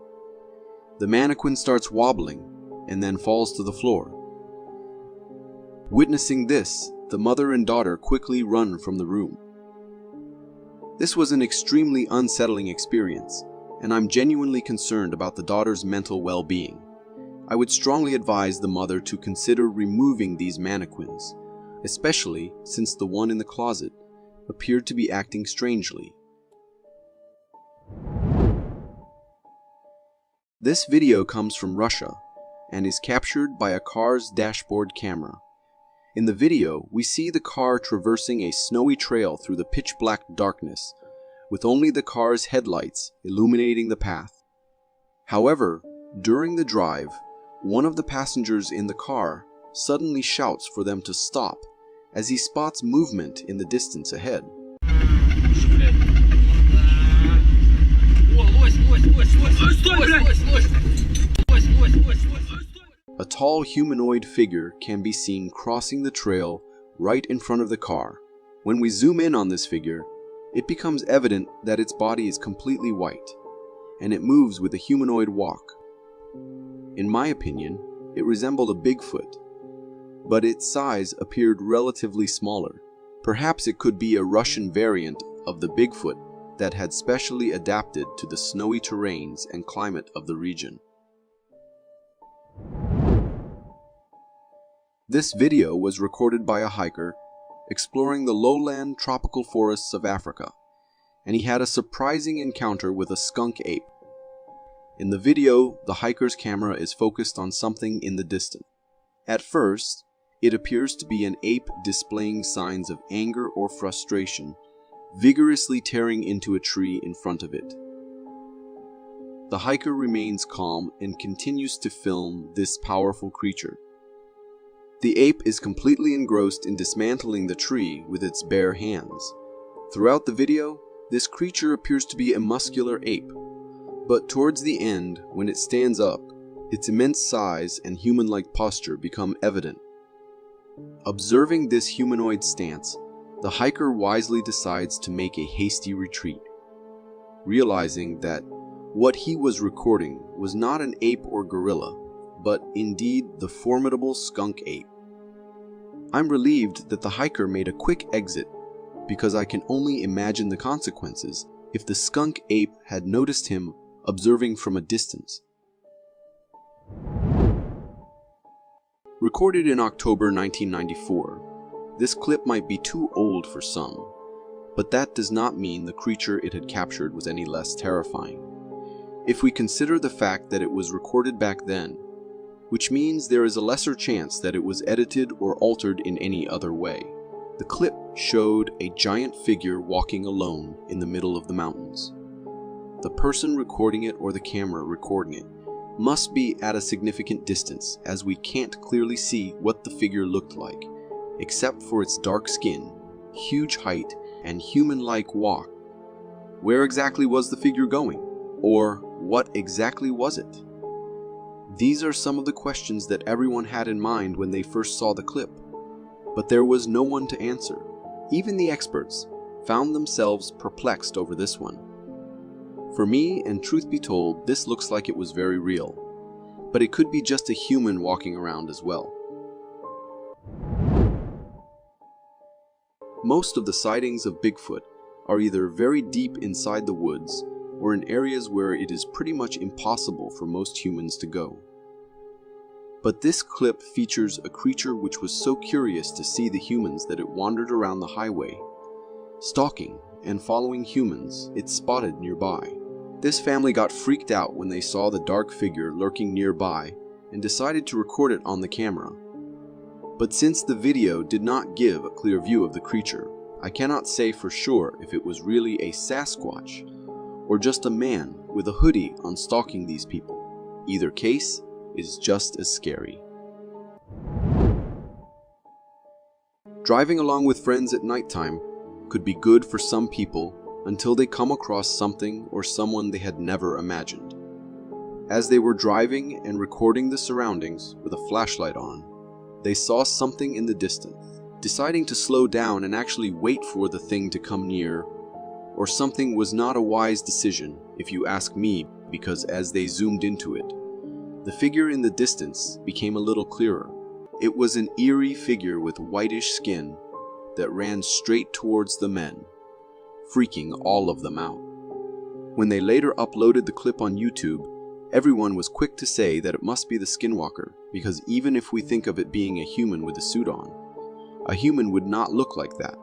The mannequin starts wobbling and then falls to the floor. Witnessing this, the mother and daughter quickly run from the room. This was an extremely unsettling experience, and I'm genuinely concerned about the daughter's mental well-being. I would strongly advise the mother to consider removing these mannequins, especially since the one in the closet appeared to be acting strangely. This video comes from Russia and is captured by a car's dashboard camera. In the video, we see the car traversing a snowy trail through the pitch-black darkness, with only the car's headlights illuminating the path. However, during the drive, one of the passengers in the car suddenly shouts for them to stop as he spots movement in the distance ahead. A tall humanoid figure can be seen crossing the trail right in front of the car. When we zoom in on this figure, it becomes evident that its body is completely white, and it moves with a humanoid walk. In my opinion, it resembled a Bigfoot, but its size appeared relatively smaller. Perhaps it could be a Russian variant of the Bigfoot that had specially adapted to the snowy terrains and climate of the region. This video was recorded by a hiker exploring the lowland tropical forests of Africa, and he had a surprising encounter with a skunk ape. In the video, the hiker's camera is focused on something in the distance. At first, it appears to be an ape displaying signs of anger or frustration, vigorously tearing into a tree in front of it. The hiker remains calm and continues to film this powerful creature. The ape is completely engrossed in dismantling the tree with its bare hands. Throughout the video, this creature appears to be a muscular ape, but towards the end, when it stands up, its immense size and human-like posture become evident. Observing this humanoid stance, the hiker wisely decides to make a hasty retreat, realizing that what he was recording was not an ape or gorilla, but indeed the formidable skunk ape. I'm relieved that the hiker made a quick exit, because I can only imagine the consequences if the skunk ape had noticed him observing from a distance. Recorded in October 1994, this clip might be too old for some, but that does not mean the creature it had captured was any less terrifying. If we consider the fact that it was recorded back then, which means there is a lesser chance that it was edited or altered in any other way. The clip showed a giant figure walking alone in the middle of the mountains. The person recording it or the camera recording it must be at a significant distance, as we can't clearly see what the figure looked like, except for its dark skin, huge height, and human-like walk. Where exactly was the figure going? Or what exactly was it? These are some of the questions that everyone had in mind when they first saw the clip, but there was no one to answer. Even the experts found themselves perplexed over this one. For me, and truth be told, this looks like it was very real. But it could be just a human walking around as well. Most of the sightings of Bigfoot are either very deep inside the woods or in areas where it is pretty much impossible for most humans to go. But this clip features a creature which was so curious to see the humans that it wandered around the highway, stalking and following humans it spotted nearby. This family got freaked out when they saw the dark figure lurking nearby and decided to record it on the camera. But since the video did not give a clear view of the creature, I cannot say for sure if it was really a Sasquatch or just a man with a hoodie on stalking these people. Either case is just as scary. Driving along with friends at nighttime could be good for some people until they come across something or someone they had never imagined. As they were driving and recording the surroundings with a flashlight on, they saw something in the distance. Deciding to slow down and actually wait for the thing to come near or something was not a wise decision, if you ask me, because as they zoomed into it, the figure in the distance became a little clearer. It was an eerie figure with whitish skin that ran straight towards the men, freaking all of them out. When they later uploaded the clip on YouTube, everyone was quick to say that it must be the skinwalker, because even if we think of it being a human with a suit on, a human would not look like that.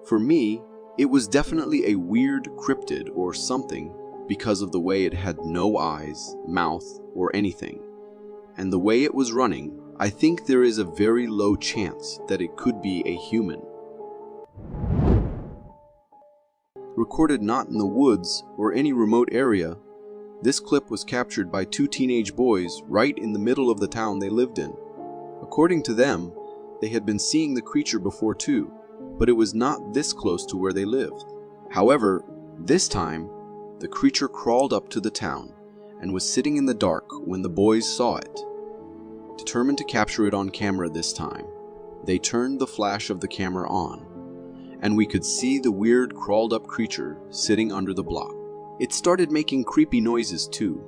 For me, it was definitely a weird cryptid or something because of the way it had no eyes, mouth, or anything. And the way it was running, I think there is a very low chance that it could be a human. Recorded not in the woods or any remote area, this clip was captured by two teenage boys right in the middle of the town they lived in. According to them, they had been seeing the creature before too, but it was not this close to where they lived. However, this time, the creature crawled up to the town and was sitting in the dark when the boys saw it. Determined to capture it on camera this time, they turned the flash of the camera on, and we could see the weird crawled up creature sitting under the block. It started making creepy noises too.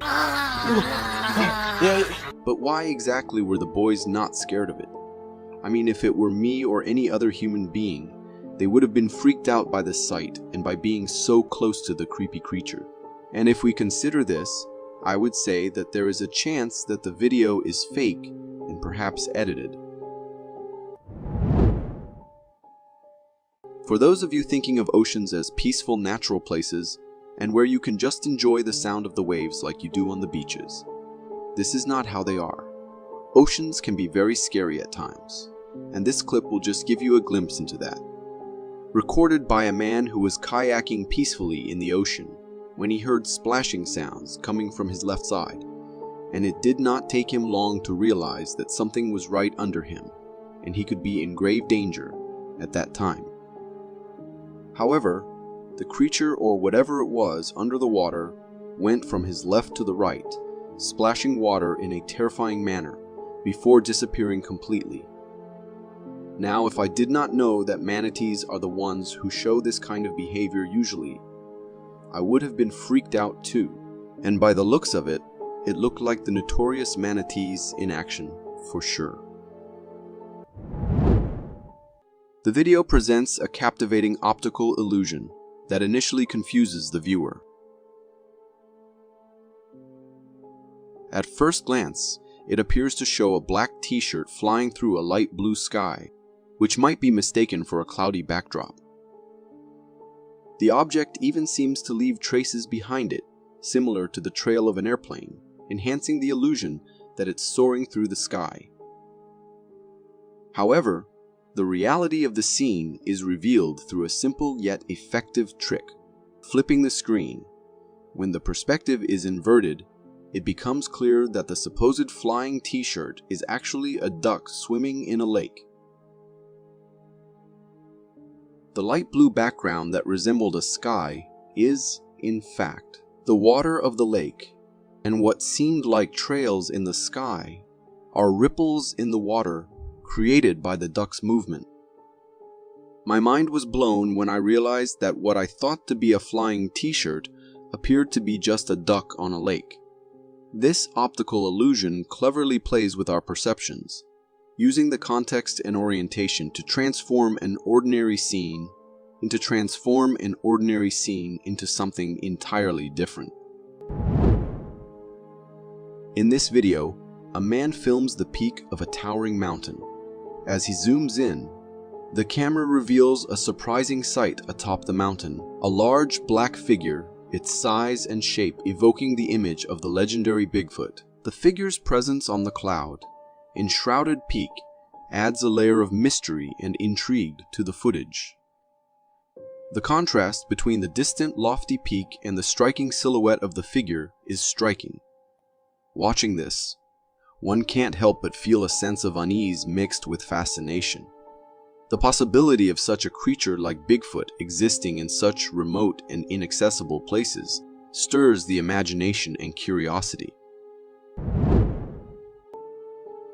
But why exactly were the boys not scared of it? I mean, if it were me or any other human being, they would have been freaked out by the sight and by being so close to the creepy creature. And if we consider this, I would say that there is a chance that the video is fake and perhaps edited. For those of you thinking of oceans as peaceful natural places, and where you can just enjoy the sound of the waves like you do on the beaches, this is not how they are. Oceans can be very scary at times, and this clip will just give you a glimpse into that. Recorded by a man who was kayaking peacefully in the ocean when he heard splashing sounds coming from his left side, and it did not take him long to realize that something was right under him, and he could be in grave danger at that time. However, the creature or whatever it was under the water went from his left to the right, splashing water in a terrifying manner before disappearing completely. Now, if I did not know that manatees are the ones who show this kind of behavior usually, I would have been freaked out too. And by the looks of it, it looked like the notorious manatees in action for sure. The video presents a captivating optical illusion that initially confuses the viewer. At first glance, it appears to show a black t-shirt flying through a light blue sky, which might be mistaken for a cloudy backdrop. The object even seems to leave traces behind it, similar to the trail of an airplane, enhancing the illusion that it's soaring through the sky. However, the reality of the scene is revealed through a simple yet effective trick. Flipping the screen, when the perspective is inverted, it becomes clear that the supposed flying t-shirt is actually a duck swimming in a lake. The light blue background that resembled a sky is, in fact, the water of the lake, and what seemed like trails in the sky are ripples in the water created by the duck's movement. My mind was blown when I realized that what I thought to be a flying t-shirt appeared to be just a duck on a lake. This optical illusion cleverly plays with our perceptions, using the context and orientation to transform an ordinary scene into something entirely different. In this video, a man films the peak of a towering mountain. As he zooms in, the camera reveals a surprising sight atop the mountain, a large black figure, its size and shape evoking the image of the legendary Bigfoot. The figure's presence on the cloud, enshrouded peak, adds a layer of mystery and intrigue to the footage. The contrast between the distant lofty peak and the striking silhouette of the figure is striking. Watching this, one can't help but feel a sense of unease mixed with fascination. The possibility of such a creature like Bigfoot existing in such remote and inaccessible places stirs the imagination and curiosity.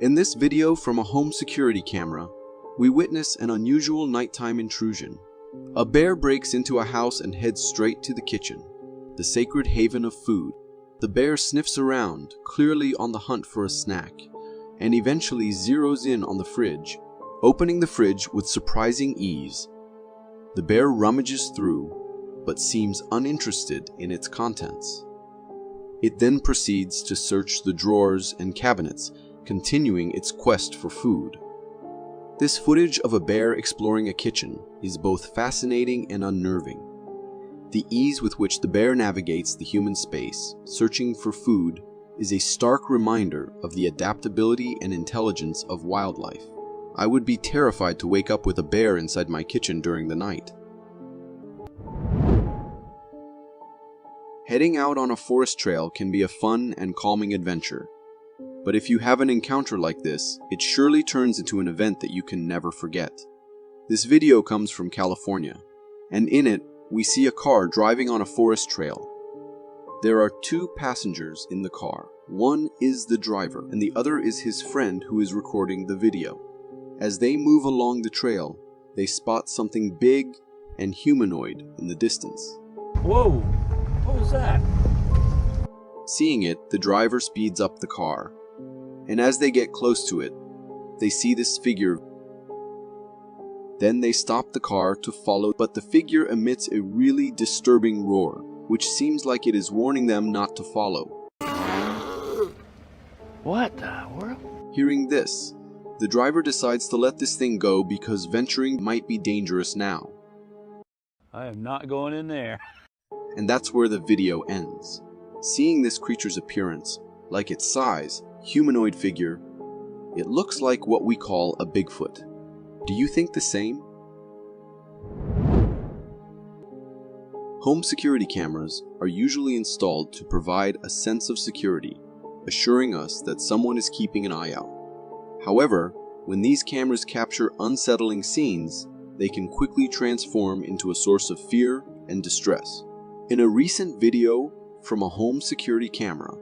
In this video from a home security camera, we witness an unusual nighttime intrusion. A bear breaks into a house and heads straight to the kitchen, the sacred haven of food. The bear sniffs around, clearly on the hunt for a snack, and eventually zeroes in on the fridge, opening the fridge with surprising ease. The bear rummages through, but seems uninterested in its contents. It then proceeds to search the drawers and cabinets, continuing its quest for food. This footage of a bear exploring a kitchen is both fascinating and unnerving. The ease with which the bear navigates the human space, searching for food, is a stark reminder of the adaptability and intelligence of wildlife. I would be terrified to wake up with a bear inside my kitchen during the night. Heading out on a forest trail can be a fun and calming adventure. But if you have an encounter like this, it surely turns into an event that you can never forget. This video comes from California, and in it, we see a car driving on a forest trail. There are two passengers in the car. One is the driver, and the other is his friend who is recording the video. As they move along the trail, they spot something big and humanoid in the distance. Whoa! What was that? Seeing it, the driver speeds up the car, and as they get close to it, they see this figure. Then they stop the car to follow, but the figure emits a really disturbing roar, which seems like it is warning them not to follow. What the world? Hearing this, the driver decides to let this thing go because venturing might be dangerous now. I am not going in there. And that's where the video ends. Seeing this creature's appearance, like its size, humanoid figure, it looks like what we call a Bigfoot. Do you think the same? Home security cameras are usually installed to provide a sense of security, assuring us that someone is keeping an eye out. However, when these cameras capture unsettling scenes, they can quickly transform into a source of fear and distress. In a recent video from a home security camera,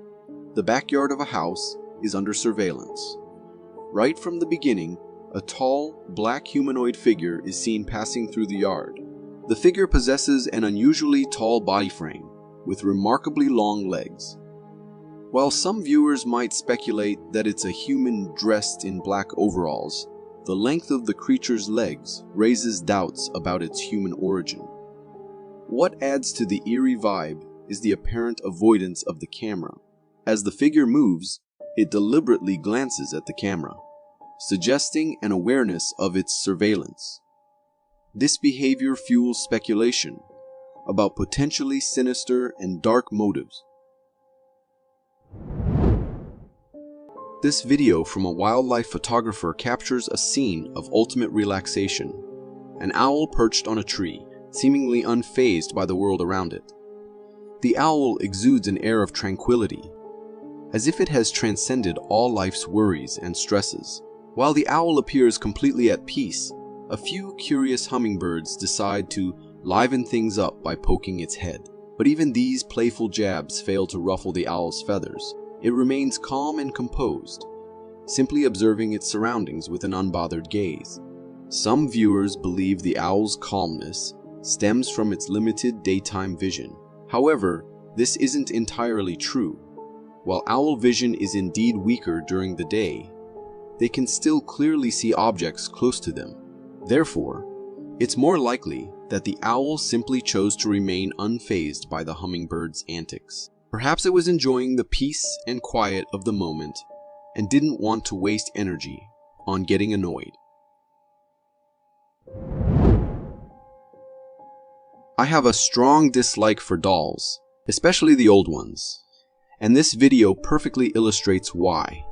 the backyard of a house is under surveillance. Right from the beginning, a tall, black humanoid figure is seen passing through the yard. The figure possesses an unusually tall body frame, with remarkably long legs. While some viewers might speculate that it's a human dressed in black overalls, the length of the creature's legs raises doubts about its human origin. What adds to the eerie vibe is the apparent avoidance of the camera. As the figure moves, it deliberately glances at the camera, suggesting an awareness of its surveillance. This behavior fuels speculation about potentially sinister and dark motives. This video from a wildlife photographer captures a scene of ultimate relaxation. An owl perched on a tree, seemingly unfazed by the world around it. The owl exudes an air of tranquility, as if it has transcended all life's worries and stresses. While the owl appears completely at peace, a few curious hummingbirds decide to liven things up by poking its head. But even these playful jabs fail to ruffle the owl's feathers. It remains calm and composed, simply observing its surroundings with an unbothered gaze. Some viewers believe the owl's calmness stems from its limited daytime vision. However, this isn't entirely true. While owl vision is indeed weaker during the day, they can still clearly see objects close to them. Therefore, it's more likely that the owl simply chose to remain unfazed by the hummingbird's antics. Perhaps it was enjoying the peace and quiet of the moment and didn't want to waste energy on getting annoyed. I have a strong dislike for dolls, especially the old ones, and this video perfectly illustrates why.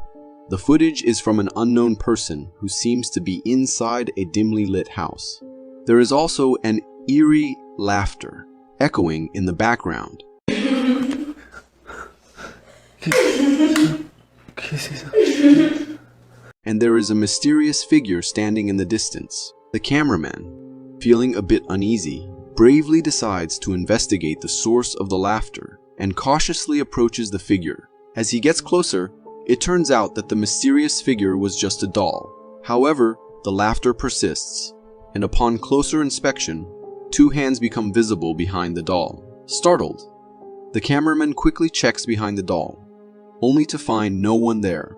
The footage is from an unknown person who seems to be inside a dimly lit house. There is also an eerie laughter echoing in the background. And there is a mysterious figure standing in the distance. The cameraman, feeling a bit uneasy, bravely decides to investigate the source of the laughter and cautiously approaches the figure. As he gets closer, it turns out that the mysterious figure was just a doll. However, the laughter persists, and upon closer inspection, two hands become visible behind the doll. Startled, the cameraman quickly checks behind the doll, only to find no one there.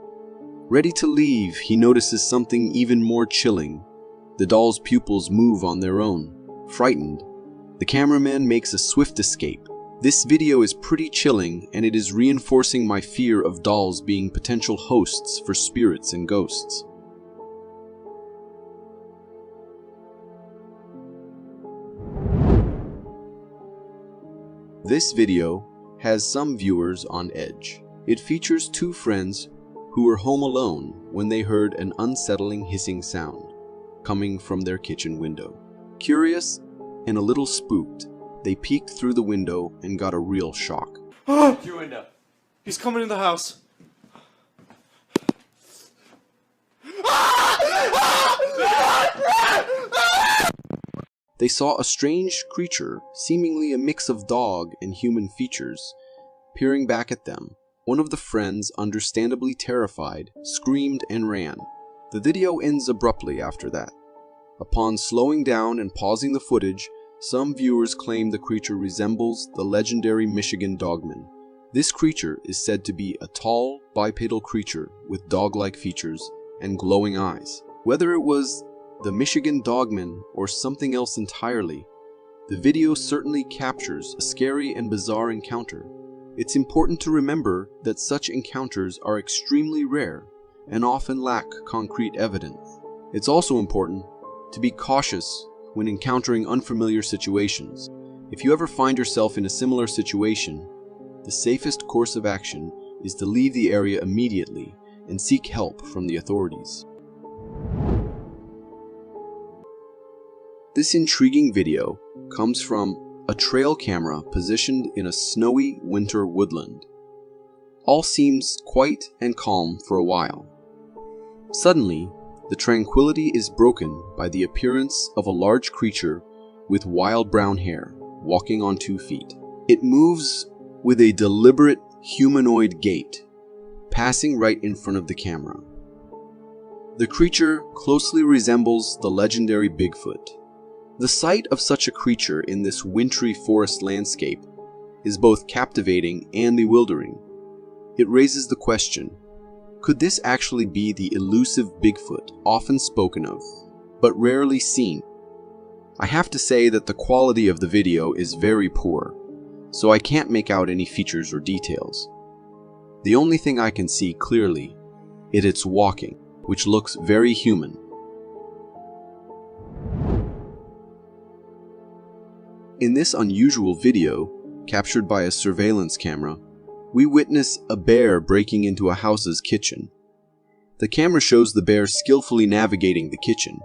Ready to leave, he notices something even more chilling. The doll's pupils move on their own. Frightened, the cameraman makes a swift escape. This video is pretty chilling, and it is reinforcing my fear of dolls being potential hosts for spirits and ghosts. This video has some viewers on edge. It features two friends who were home alone when they heard an unsettling hissing sound coming from their kitchen window. Curious and a little spooked, they peeked through the window and got a real shock. Your window. He's coming in the house. They saw a strange creature, seemingly a mix of dog and human features, peering back at them. One of the friends, understandably terrified, screamed and ran. The video ends abruptly after that. Upon slowing down and pausing the footage, some viewers claim the creature resembles the legendary Michigan Dogman. This creature is said to be a tall, bipedal creature with dog-like features and glowing eyes. Whether it was the Michigan Dogman or something else entirely, the video certainly captures a scary and bizarre encounter. It's important to remember that such encounters are extremely rare and often lack concrete evidence. It's also important to be cautious when encountering unfamiliar situations. If you ever find yourself in a similar situation, the safest course of action is to leave the area immediately and seek help from the authorities. This intriguing video comes from a trail camera positioned in a snowy winter woodland. All seems quiet and calm for a while. Suddenly, the tranquility is broken by the appearance of a large creature with wild brown hair, walking on 2 feet. It moves with a deliberate humanoid gait, passing right in front of the camera. The creature closely resembles the legendary Bigfoot. The sight of such a creature in this wintry forest landscape is both captivating and bewildering. It raises the question, could this actually be the elusive Bigfoot often spoken of, but rarely seen? I have to say that the quality of the video is very poor, so I can't make out any features or details. The only thing I can see clearly is its walking, which looks very human. In this unusual video, captured by a surveillance camera, we witness a bear breaking into a house's kitchen. The camera shows the bear skillfully navigating the kitchen,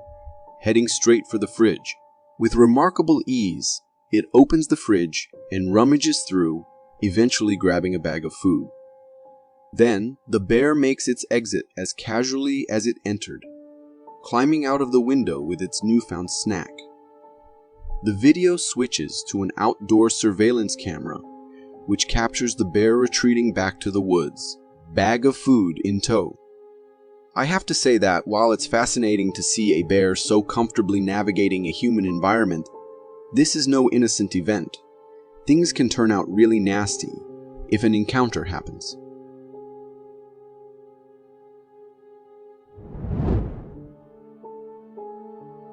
heading straight for the fridge. With remarkable ease, it opens the fridge and rummages through, eventually grabbing a bag of food. Then, the bear makes its exit as casually as it entered, climbing out of the window with its newfound snack. The video switches to an outdoor surveillance camera, which captures the bear retreating back to the woods, bag of food in tow. I have to say that while it's fascinating to see a bear so comfortably navigating a human environment, this is no innocent event. things can turn out really nasty if an encounter happens.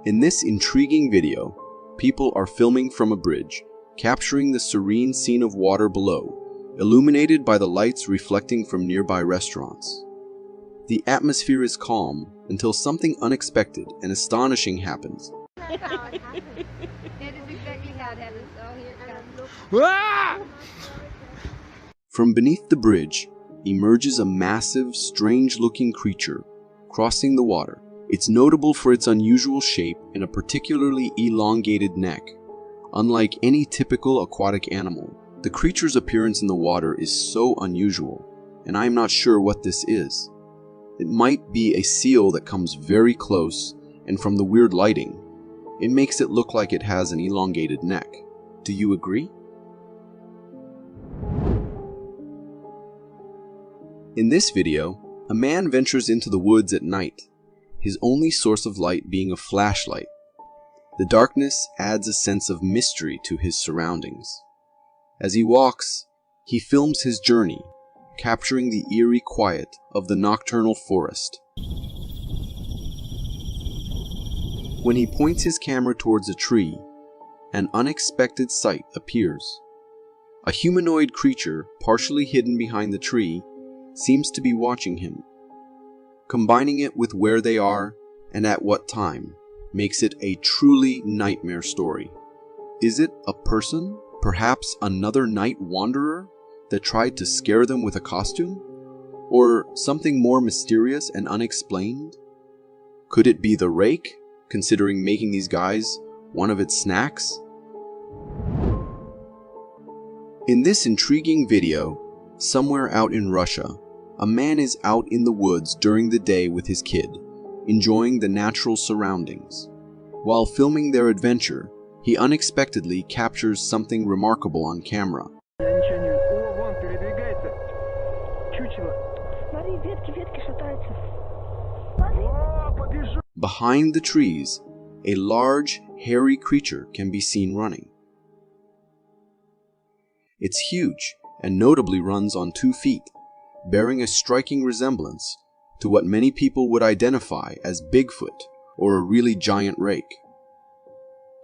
In this intriguing video, people are filming from a bridge, capturing the serene scene of water below, illuminated by the lights reflecting from nearby restaurants. The atmosphere is calm until something unexpected and astonishing happens. That's how it happens. That is exactly how it happens. Oh, here it comes. From beneath the bridge emerges a massive, strange-looking creature crossing the water. It's notable for its unusual shape and a particularly elongated neck. Unlike any typical aquatic animal, the creature's appearance in the water is so unusual, and I am not sure what this is. It might be a seal that comes very close, and from the weird lighting, it makes it look like it has an elongated neck. Do you agree? In this video, a man ventures into the woods at night, his only source of light being a flashlight. The darkness adds a sense of mystery to his surroundings. As he walks, he films his journey, capturing the eerie quiet of the nocturnal forest. When he points his camera towards a tree, an unexpected sight appears. A humanoid creature, partially hidden behind the tree, seems to be watching him. Combining it with where they are and at what time makes it a truly nightmare story. Is it a person, perhaps another night wanderer, that tried to scare them with a costume? Or something more mysterious and unexplained? Could it be the rake, considering making these guys one of its snacks? In this intriguing video, somewhere out in Russia, a man is out in the woods during the day with his kid, enjoying the natural surroundings. While filming their adventure, he unexpectedly captures something remarkable on camera. Behind the trees, a large, hairy creature can be seen running. It's huge and notably runs on 2 feet, bearing a striking resemblance to what many people would identify as Bigfoot or a really giant rake.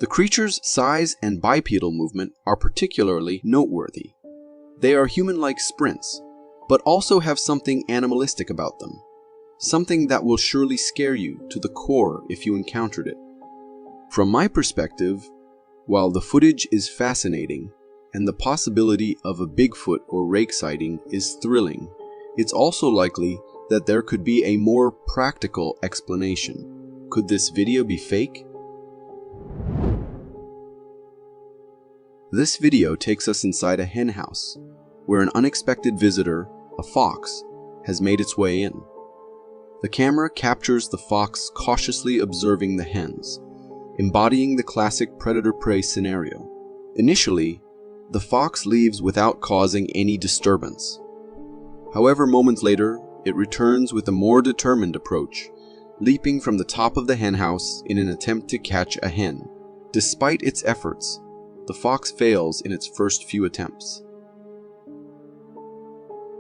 The creature's size and bipedal movement are particularly noteworthy. They are human-like sprints, but also have something animalistic about them, something that will surely scare you to the core if you encountered it. From my perspective, while the footage is fascinating and the possibility of a Bigfoot or rake sighting is thrilling, it's also likely that there could be a more practical explanation. Could this video be fake? This video takes us inside a hen house, where an unexpected visitor, a fox, has made its way in. The camera captures the fox cautiously observing the hens, embodying the classic predator-prey scenario. Initially, the fox leaves without causing any disturbance. However, moments later, it returns with a more determined approach, leaping from the top of the hen house in an attempt to catch a hen. Despite its efforts, the fox fails in its first few attempts.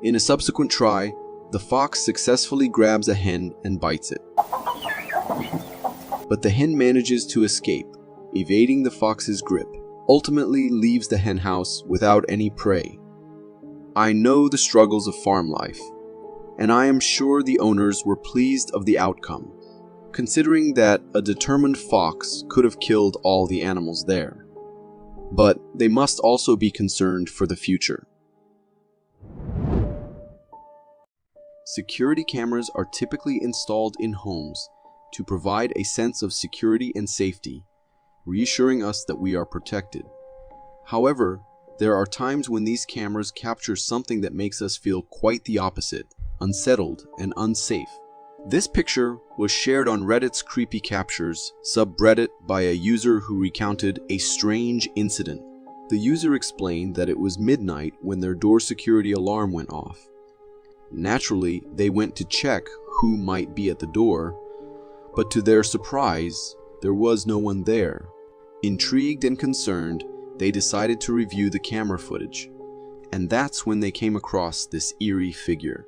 In a subsequent try, the fox successfully grabs a hen and bites it. But the hen manages to escape, evading the fox's grip, ultimately leaves the hen house without any prey. I know the struggles of farm life, and I am sure the owners were pleased of the outcome, considering that a determined fox could have killed all the animals there. But they must also be concerned for the future. Security cameras are typically installed in homes to provide a sense of security and safety, reassuring us that we are protected. However, there are times when these cameras capture something that makes us feel quite the opposite, unsettled and unsafe. This picture was shared on Reddit's Creepy Captures subreddit by a user who recounted a strange incident. The user explained that it was midnight when their door security alarm went off. Naturally, they went to check who might be at the door, but to their surprise, there was no one there. Intrigued and concerned, they decided to review the camera footage, and that's when they came across this eerie figure.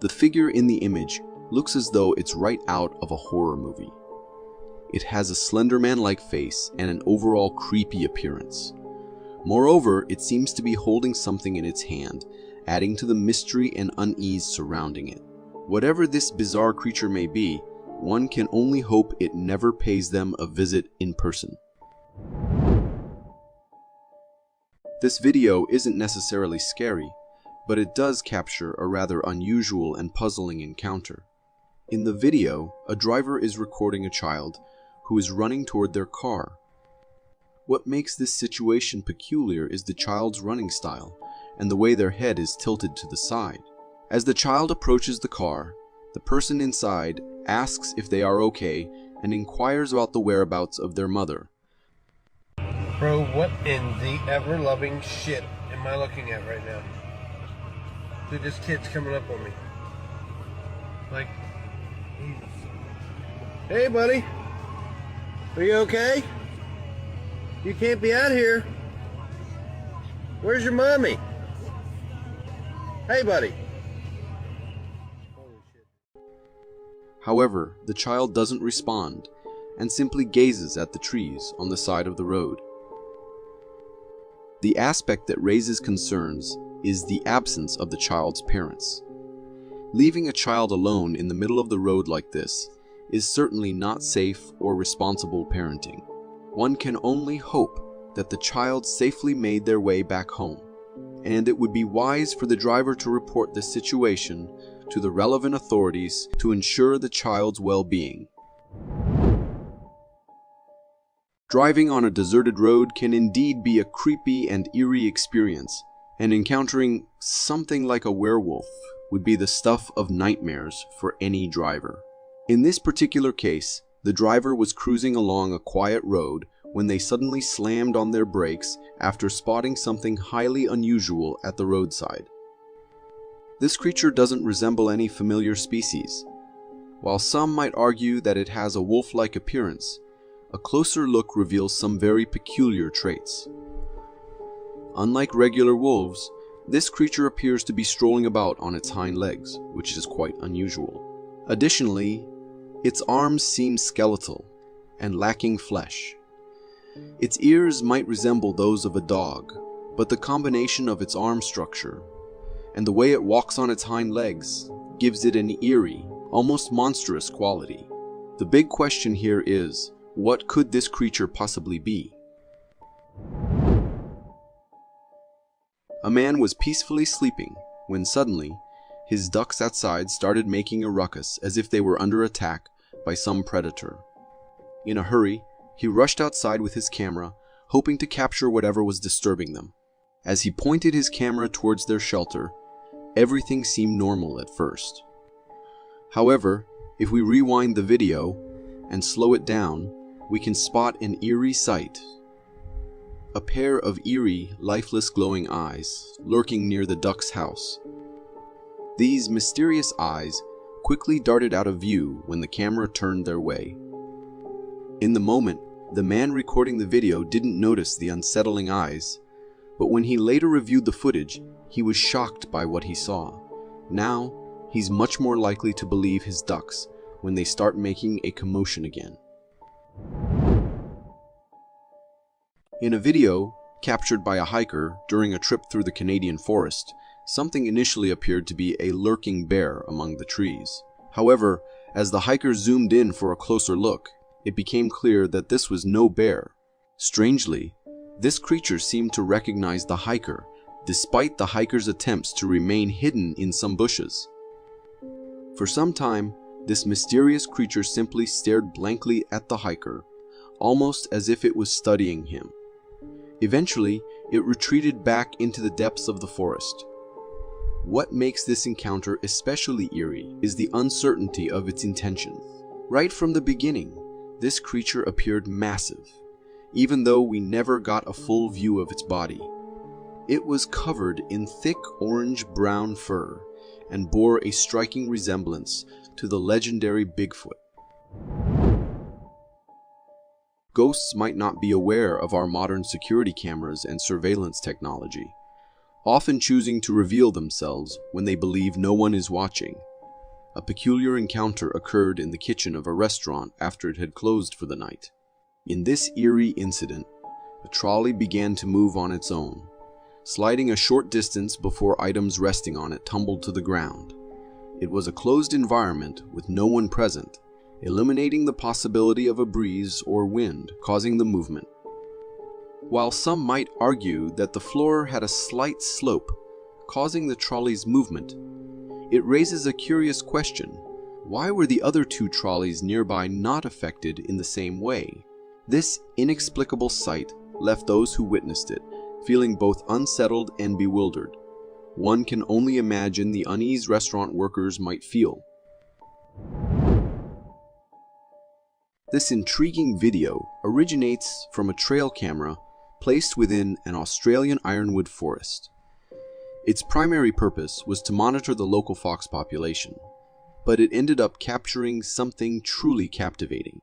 The figure in the image looks as though it's right out of a horror movie. It has a Slender Man-like face and an overall creepy appearance. Moreover, it seems to be holding something in its hand, adding to the mystery and unease surrounding it. Whatever this bizarre creature may be, one can only hope it never pays them a visit in person. This video isn't necessarily scary, but it does capture a rather unusual and puzzling encounter. In the video, a driver is recording a child who is running toward their car. What makes this situation peculiar is the child's running style and the way their head is tilted to the side. As the child approaches the car, the person inside asks if they are okay and inquires about the whereabouts of their mother. Bro, what in the ever-loving shit am I looking at right now? Dude, this kid's coming up on me. Like, hey buddy, are you okay? You can't be out here. Where's your mommy? Hey buddy. However, the child doesn't respond and simply gazes at the trees on the side of the road. The aspect that raises concerns is the absence of the child's parents. Leaving a child alone in the middle of the road like this is certainly not safe or responsible parenting. One can only hope that the child safely made their way back home, and it would be wise for the driver to report this situation to the relevant authorities to ensure the child's well-being. Driving on a deserted road can indeed be a creepy and eerie experience, and encountering something like a werewolf would be the stuff of nightmares for any driver. In this particular case, the driver was cruising along a quiet road when they suddenly slammed on their brakes after spotting something highly unusual at the roadside. This creature doesn't resemble any familiar species. While some might argue that it has a wolf-like appearance, a closer look reveals some very peculiar traits. Unlike regular wolves, this creature appears to be strolling about on its hind legs, which is quite unusual. Additionally, its arms seem skeletal and lacking flesh. Its ears might resemble those of a dog, but the combination of its arm structure and the way it walks on its hind legs gives it an eerie, almost monstrous quality. The big question here is, what could this creature possibly be? A man was peacefully sleeping when suddenly his ducks outside started making a ruckus as if they were under attack by some predator. In a hurry, he rushed outside with his camera, hoping to capture whatever was disturbing them. As he pointed his camera towards their shelter, everything seemed normal at first. However, if we rewind the video and slow it down, we can spot an eerie sight. A pair of eerie, lifeless glowing eyes lurking near the duck's house. These mysterious eyes quickly darted out of view when the camera turned their way. In the moment, the man recording the video didn't notice the unsettling eyes, but when he later reviewed the footage, he was shocked by what he saw. Now, he's much more likely to believe his ducks when they start making a commotion again. In a video captured by a hiker during a trip through the Canadian forest, something initially appeared to be a lurking bear among the trees. However, as the hiker zoomed in for a closer look, it became clear that this was no bear. Strangely, this creature seemed to recognize the hiker, despite the hiker's attempts to remain hidden in some bushes. For some time, this mysterious creature simply stared blankly at the hiker, almost as if it was studying him. Eventually, it retreated back into the depths of the forest. What makes this encounter especially eerie is the uncertainty of its intention. Right from the beginning, this creature appeared massive, even though we never got a full view of its body. It was covered in thick orange-brown fur and bore a striking resemblance to the legendary Bigfoot. Ghosts might not be aware of our modern security cameras and surveillance technology, often choosing to reveal themselves when they believe no one is watching. A peculiar encounter occurred in the kitchen of a restaurant after it had closed for the night. In this eerie incident, a trolley began to move on its own, sliding a short distance before items resting on it tumbled to the ground. It was a closed environment with no one present, eliminating the possibility of a breeze or wind causing the movement. While some might argue that the floor had a slight slope, causing the trolley's movement, it raises a curious question. Why were the other two trolleys nearby not affected in the same way? This inexplicable sight left those who witnessed it feeling both unsettled and bewildered. One can only imagine the unease restaurant workers might feel. This intriguing video originates from a trail camera placed within an Australian ironwood forest. Its primary purpose was to monitor the local fox population, but it ended up capturing something truly captivating.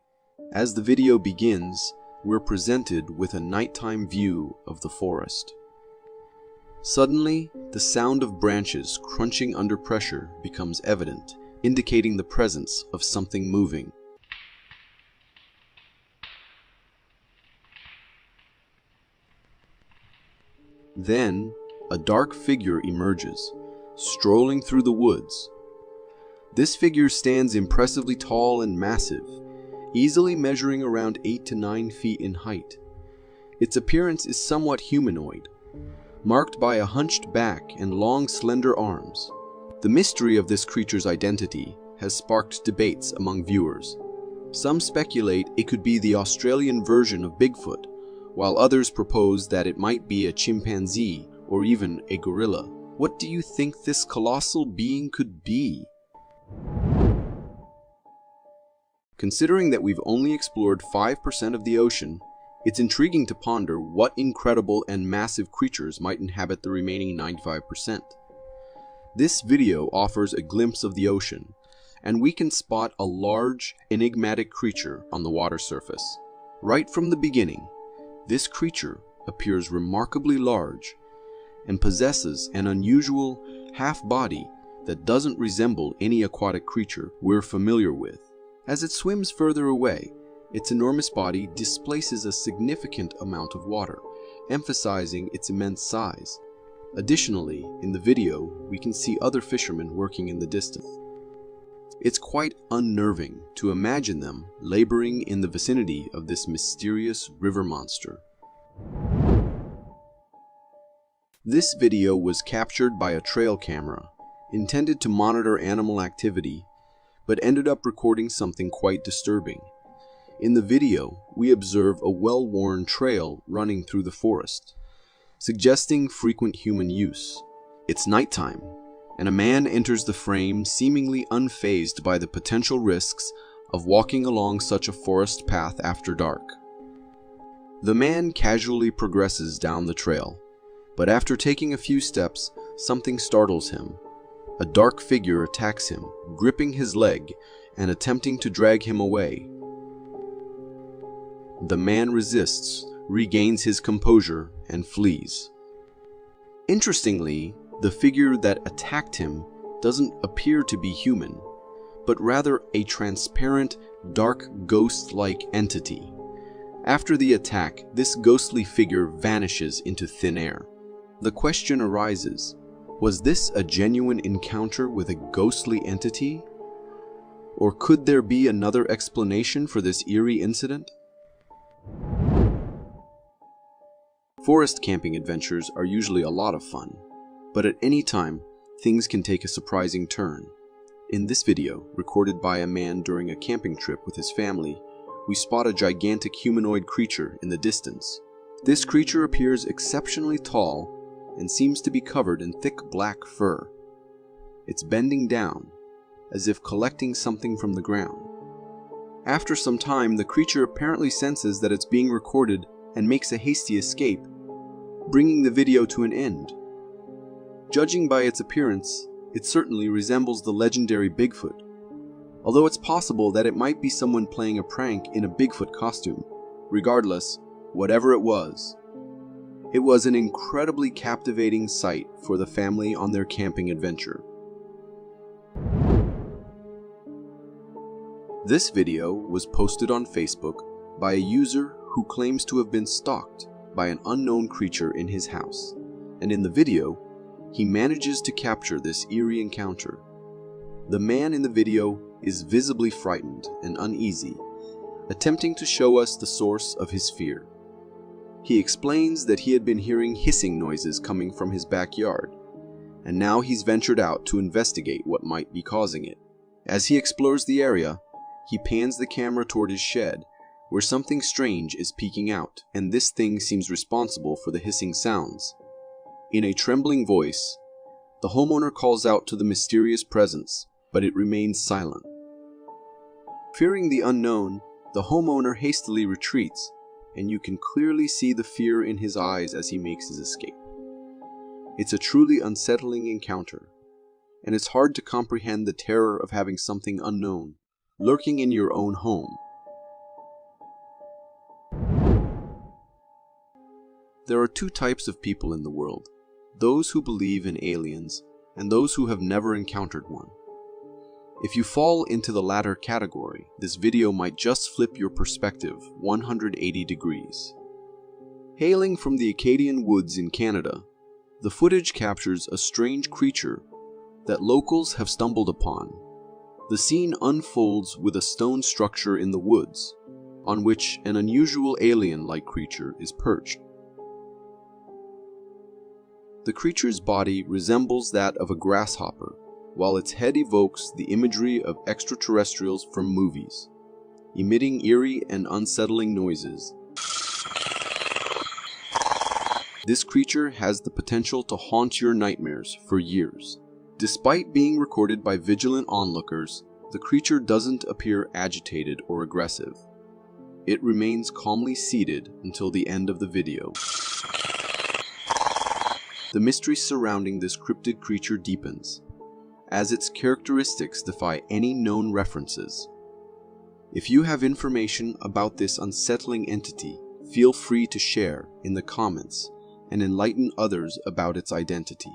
As the video begins, we're presented with a nighttime view of the forest. Suddenly, the sound of branches crunching under pressure becomes evident, indicating the presence of something moving. Then, a dark figure emerges, strolling through the woods. This figure stands impressively tall and massive, easily measuring around 8 to 9 feet in height. Its appearance is somewhat humanoid, marked by a hunched back and long, slender arms. The mystery of this creature's identity has sparked debates among viewers. Some speculate it could be the Australian version of Bigfoot, while others propose that it might be a chimpanzee or even a gorilla. What do you think this colossal being could be? Considering that we've only explored 5% of the ocean, it's intriguing to ponder what incredible and massive creatures might inhabit the remaining 95%. This video offers a glimpse of the ocean, and we can spot a large, enigmatic creature on the water surface. Right from the beginning, this creature appears remarkably large and possesses an unusual half-body that doesn't resemble any aquatic creature we're familiar with. As it swims further away, its enormous body displaces a significant amount of water, emphasizing its immense size. Additionally, in the video, we can see other fishermen working in the distance. It's quite unnerving to imagine them laboring in the vicinity of this mysterious river monster. This video was captured by a trail camera, intended to monitor animal activity, but ended up recording something quite disturbing. In the video, we observe a well-worn trail running through the forest, suggesting frequent human use. It's nighttime, and a man enters the frame seemingly unfazed by the potential risks of walking along such a forest path after dark. The man casually progresses down the trail, but after taking a few steps, something startles him. A dark figure attacks him, gripping his leg and attempting to drag him away. The man resists, regains his composure, and flees. Interestingly, the figure that attacked him doesn't appear to be human, but rather a transparent, dark, ghost-like entity. After the attack, this ghostly figure vanishes into thin air. The question arises, was this a genuine encounter with a ghostly entity? Or could there be another explanation for this eerie incident? Forest camping adventures are usually a lot of fun, but at any time, things can take a surprising turn. In this video, recorded by a man during a camping trip with his family, we spot a gigantic humanoid creature in the distance. This creature appears exceptionally tall and seems to be covered in thick black fur. It's bending down, as if collecting something from the ground. After some time, the creature apparently senses that it's being recorded and makes a hasty escape, bringing the video to an end. Judging by its appearance, it certainly resembles the legendary Bigfoot, although it's possible that it might be someone playing a prank in a Bigfoot costume. Regardless, whatever it was an incredibly captivating sight for the family on their camping adventure. This video was posted on Facebook by a user who claims to have been stalked by an unknown creature in his house, and in the video, he manages to capture this eerie encounter. The man in the video is visibly frightened and uneasy, attempting to show us the source of his fear. He explains that he had been hearing hissing noises coming from his backyard, and now he's ventured out to investigate what might be causing it. As he explores the area, he pans the camera toward his shed, where something strange is peeking out, and this thing seems responsible for the hissing sounds. In a trembling voice, the homeowner calls out to the mysterious presence, but it remains silent. Fearing the unknown, the homeowner hastily retreats, and you can clearly see the fear in his eyes as he makes his escape. It's a truly unsettling encounter, and it's hard to comprehend the terror of having something unknown lurking in your own home. There are two types of people in the world: those who believe in aliens and those who have never encountered one. If you fall into the latter category, this video might just flip your perspective 180 degrees. Hailing from the Acadian woods in Canada, the footage captures a strange creature that locals have stumbled upon. The scene unfolds with a stone structure in the woods, on which an unusual alien-like creature is perched. The creature's body resembles that of a grasshopper, while its head evokes the imagery of extraterrestrials from movies, emitting eerie and unsettling noises. This creature has the potential to haunt your nightmares for years. Despite being recorded by vigilant onlookers, the creature doesn't appear agitated or aggressive. It remains calmly seated until the end of the video. The mystery surrounding this cryptid creature deepens, as its characteristics defy any known references. If you have information about this unsettling entity, feel free to share in the comments and enlighten others about its identity.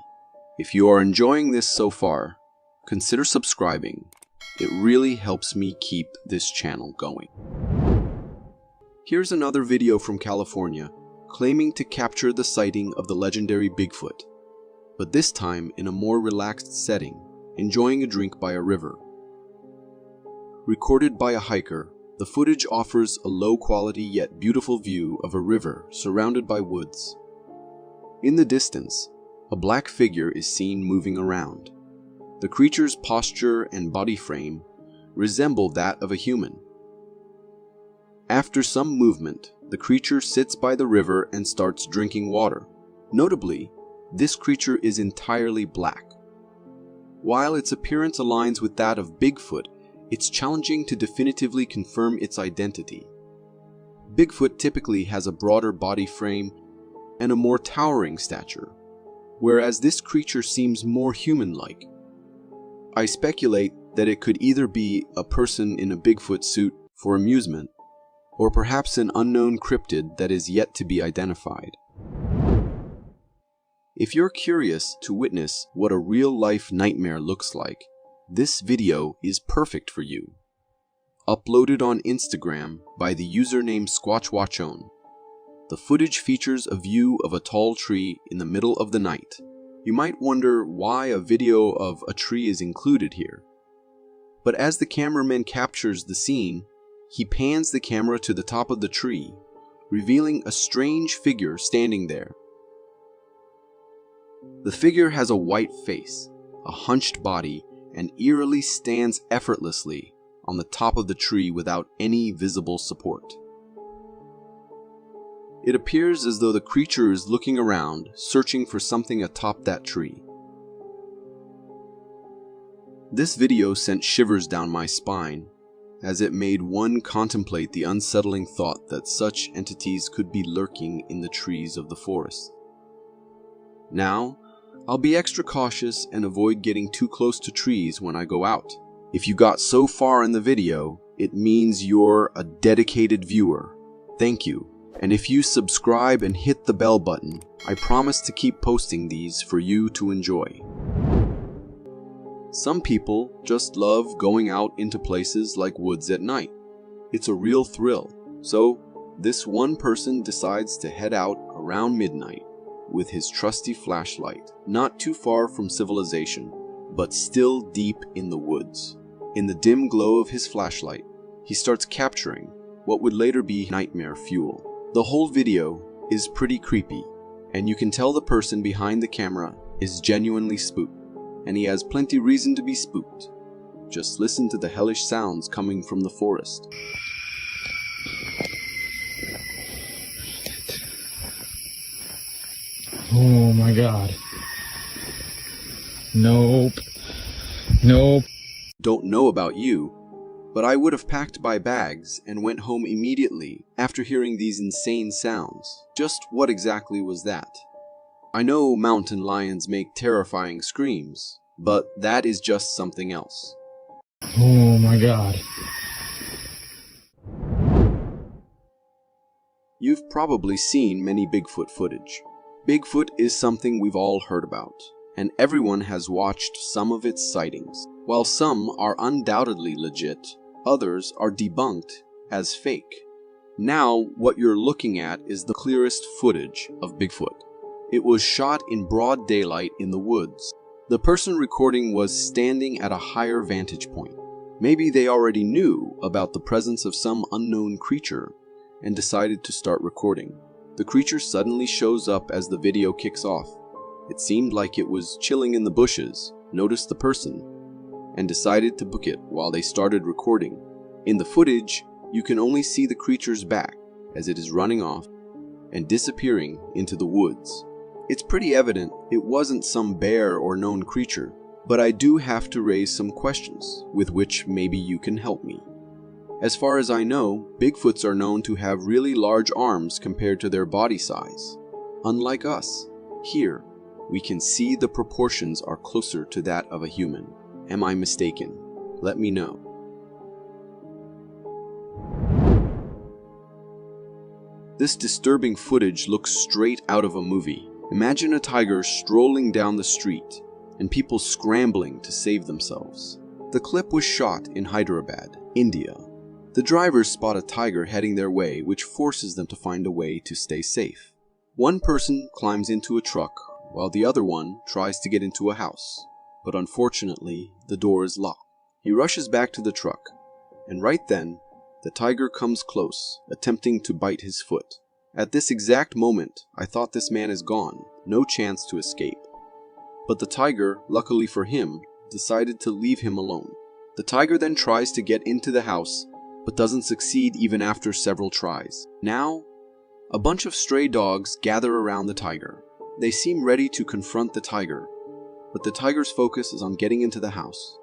If you are enjoying this so far, consider subscribing. It really helps me keep this channel going. Here's another video from California claiming to capture the sighting of the legendary Bigfoot, but this time in a more relaxed setting, enjoying a drink by a river. Recorded by a hiker, the footage offers a low-quality yet beautiful view of a river surrounded by woods. In the distance, a black figure is seen moving around. The creature's posture and body frame resemble that of a human. After some movement, the creature sits by the river and starts drinking water. Notably, this creature is entirely black. While its appearance aligns with that of Bigfoot, it's challenging to definitively confirm its identity. Bigfoot typically has a broader body frame and a more towering stature, whereas this creature seems more human-like. I speculate that it could either be a person in a Bigfoot suit for amusement, or perhaps an unknown cryptid that is yet to be identified. If you're curious to witness what a real-life nightmare looks like, this video is perfect for you. Uploaded on Instagram by the username SquatchWatchOn. The footage features a view of a tall tree in the middle of the night. You might wonder why a video of a tree is included here. But as the cameraman captures the scene, he pans the camera to the top of the tree, revealing a strange figure standing there. The figure has a white face, a hunched body, and eerily stands effortlessly on the top of the tree without any visible support. It appears as though the creature is looking around, searching for something atop that tree. This video sent shivers down my spine, as it made one contemplate the unsettling thought that such entities could be lurking in the trees of the forest. Now, I'll be extra cautious and avoid getting too close to trees when I go out. If you got so far in the video, it means you're a dedicated viewer. Thank you. And if you subscribe and hit the bell button, I promise to keep posting these for you to enjoy. Some people just love going out into places like woods at night. It's a real thrill. So, this one person decides to head out around midnight with his trusty flashlight, not too far from civilization, but still deep in the woods. In the dim glow of his flashlight, he starts capturing what would later be nightmare fuel. The whole video is pretty creepy, and you can tell the person behind the camera is genuinely spooked, and he has plenty reason to be spooked. Just listen to the hellish sounds coming from the forest. Oh my god. Nope. Nope. Don't know about you, but I would have packed my bags and went home immediately after hearing these insane sounds. Just what exactly was that? I know mountain lions make terrifying screams, but that is just something else. Oh my god. You've probably seen many Bigfoot footage. Bigfoot is something we've all heard about, and everyone has watched some of its sightings. While some are undoubtedly legit, others are debunked as fake. Now, what you're looking at is the clearest footage of Bigfoot. It was shot in broad daylight in the woods. The person recording was standing at a higher vantage point. Maybe they already knew about the presence of some unknown creature and decided to start recording. The creature suddenly shows up as the video kicks off. It seemed like it was chilling in the bushes, noticed the person, and decided to book it while they started recording. In the footage, you can only see the creature's back as it is running off and disappearing into the woods. It's pretty evident it wasn't some bear or known creature, but I do have to raise some questions with which maybe you can help me. As far as I know, Bigfoots are known to have really large arms compared to their body size. Unlike us, here, we can see the proportions are closer to that of a human. Am I mistaken? Let me know. This disturbing footage looks straight out of a movie. Imagine a tiger strolling down the street and people scrambling to save themselves. The clip was shot in Hyderabad, India. The drivers spot a tiger heading their way, which forces them to find a way to stay safe. One person climbs into a truck while the other one tries to get into a house. But unfortunately, the door is locked. He rushes back to the truck, and right then, the tiger comes close, attempting to bite his foot. At this exact moment, I thought this man is gone, no chance to escape. But the tiger, luckily for him, decided to leave him alone. The tiger then tries to get into the house, but doesn't succeed even after several tries. Now, a bunch of stray dogs gather around the tiger. They seem ready to confront the tiger, but the tiger's focus is on getting into the house.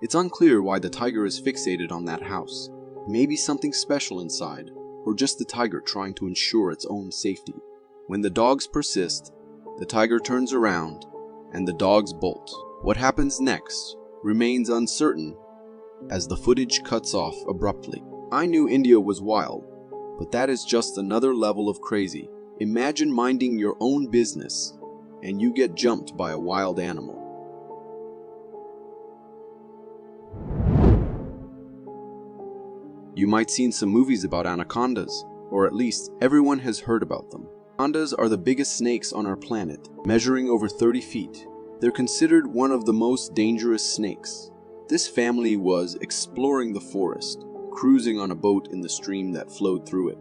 It's unclear why the tiger is fixated on that house. Maybe something special inside, or just the tiger trying to ensure its own safety. When the dogs persist, the tiger turns around, and the dogs bolt. What happens next remains uncertain as the footage cuts off abruptly. I knew India was wild, but that is just another level of crazy. Imagine minding your own business and you get jumped by a wild animal. You might seen some movies about anacondas, or at least everyone has heard about them. Anacondas are the biggest snakes on our planet, measuring over 30 feet. They're considered one of the most dangerous snakes. This family was exploring the forest, cruising on a boat in the stream that flowed through it.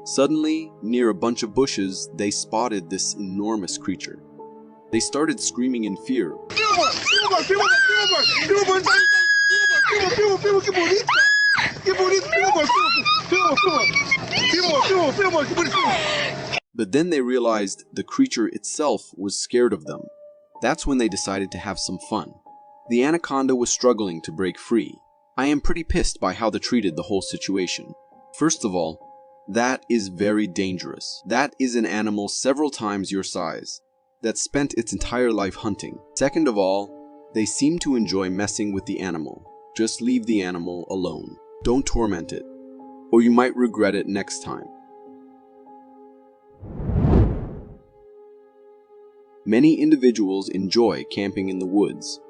Suddenly, near a bunch of bushes, they spotted this enormous creature. They started screaming in fear. But then they realized the creature itself was scared of them. That's when they decided to have some fun. The anaconda was struggling to break free. I am pretty pissed by how they treated the whole situation. First of all, that is very dangerous. That is an animal several times your size that spent its entire life hunting. Second of all, they seem to enjoy messing with the animal. Just leave the animal alone. Don't torment it, or you might regret it next time. Many individuals enjoy camping in the woods,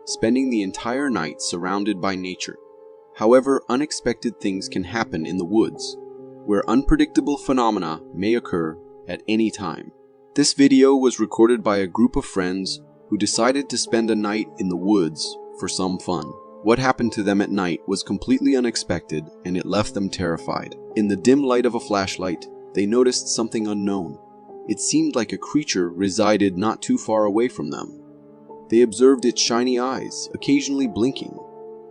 spending the entire night surrounded by nature. However, unexpected things can happen in the woods, where unpredictable phenomena may occur at any time. This video was recorded by a group of friends who decided to spend a night in the woods for some fun. What happened to them at night was completely unexpected, and it left them terrified. In the dim light of a flashlight, they noticed something unknown. It seemed like a creature resided not too far away from them. They observed its shiny eyes, occasionally blinking,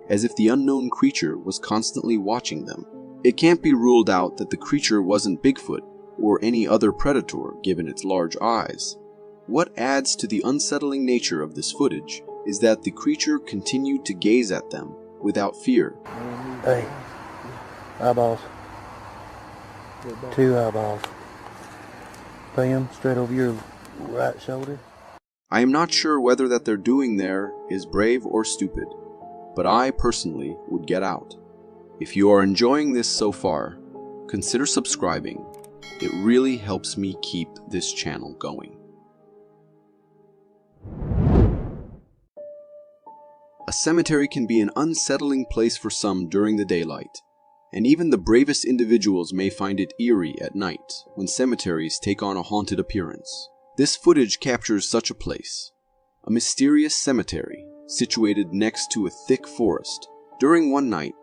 as if the unknown creature was constantly watching them. It can't be ruled out that the creature wasn't Bigfoot or any other predator given its large eyes. What adds to the unsettling nature of this footage is that the creature continued to gaze at them without fear. Hey, eyeballs. 2 eyeballs. Bam, straight over your right shoulder. I am not sure whether that they're doing there is brave or stupid, but I personally would get out. If you are enjoying this so far, consider subscribing. It really helps me keep this channel going. A cemetery can be an unsettling place for some during the daylight, and even the bravest individuals may find it eerie at night when cemeteries take on a haunted appearance. This footage captures such a place, a mysterious cemetery situated next to a thick forest. During one night,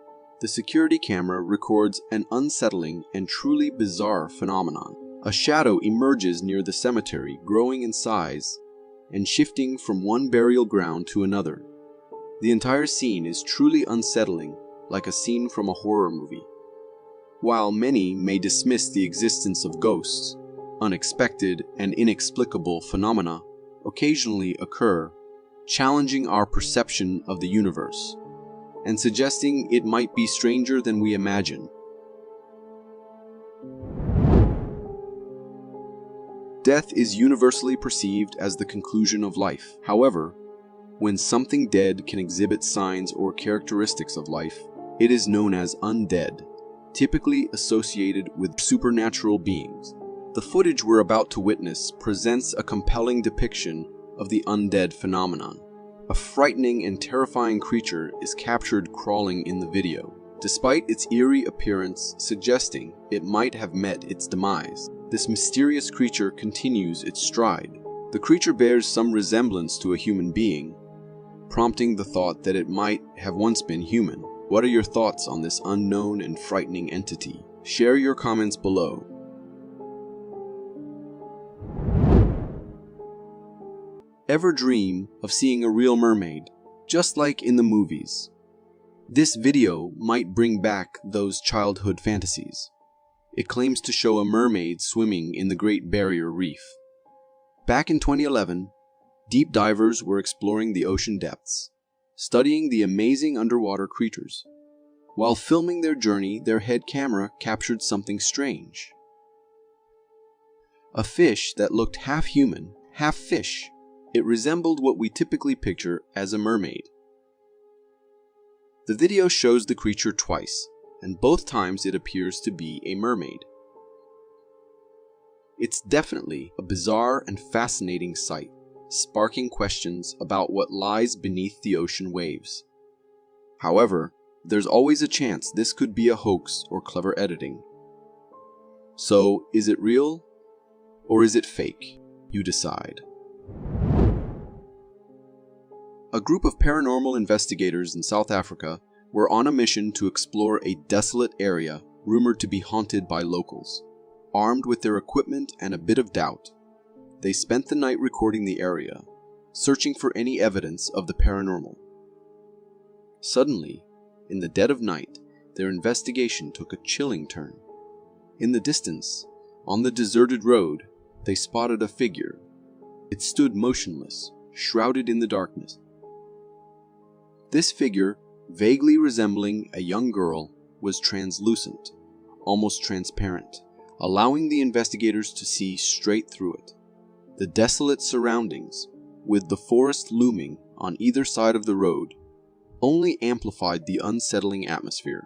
the security camera records an unsettling and truly bizarre phenomenon. A shadow emerges near the cemetery, growing in size and shifting from one burial ground to another. The entire scene is truly unsettling, like a scene from a horror movie. While many may dismiss the existence of ghosts, unexpected and inexplicable phenomena occasionally occur, challenging our perception of the universe and suggesting it might be stranger than we imagine. Death is universally perceived as the conclusion of life. However, when something dead can exhibit signs or characteristics of life, it is known as undead, typically associated with supernatural beings. The footage we're about to witness presents a compelling depiction of the undead phenomenon. A frightening and terrifying creature is captured crawling in the video, despite its eerie appearance suggesting it might have met its demise. This mysterious creature continues its stride. The creature bears some resemblance to a human being, prompting the thought that it might have once been human. What are your thoughts on this unknown and frightening entity? Share your comments below. Ever dream of seeing a real mermaid, just like in the movies? This video might bring back those childhood fantasies. It claims to show a mermaid swimming in the Great Barrier Reef. Back in 2011, deep divers were exploring the ocean depths, studying the amazing underwater creatures. While filming their journey, their head camera captured something strange. A fish that looked half human, half fish. It resembled what we typically picture as a mermaid. The video shows the creature twice, and both times it appears to be a mermaid. It's definitely a bizarre and fascinating sight, sparking questions about what lies beneath the ocean waves. However, there's always a chance this could be a hoax or clever editing. So, is it real or is it fake? You decide. A group of paranormal investigators in South Africa were on a mission to explore a desolate area rumored to be haunted by locals. Armed with their equipment and a bit of doubt, they spent the night recording the area, searching for any evidence of the paranormal. Suddenly, in the dead of night, their investigation took a chilling turn. In the distance, on the deserted road, they spotted a figure. It stood motionless, shrouded in the darkness. This figure, vaguely resembling a young girl, was translucent, almost transparent, allowing the investigators to see straight through it. The desolate surroundings, with the forest looming on either side of the road, only amplified the unsettling atmosphere.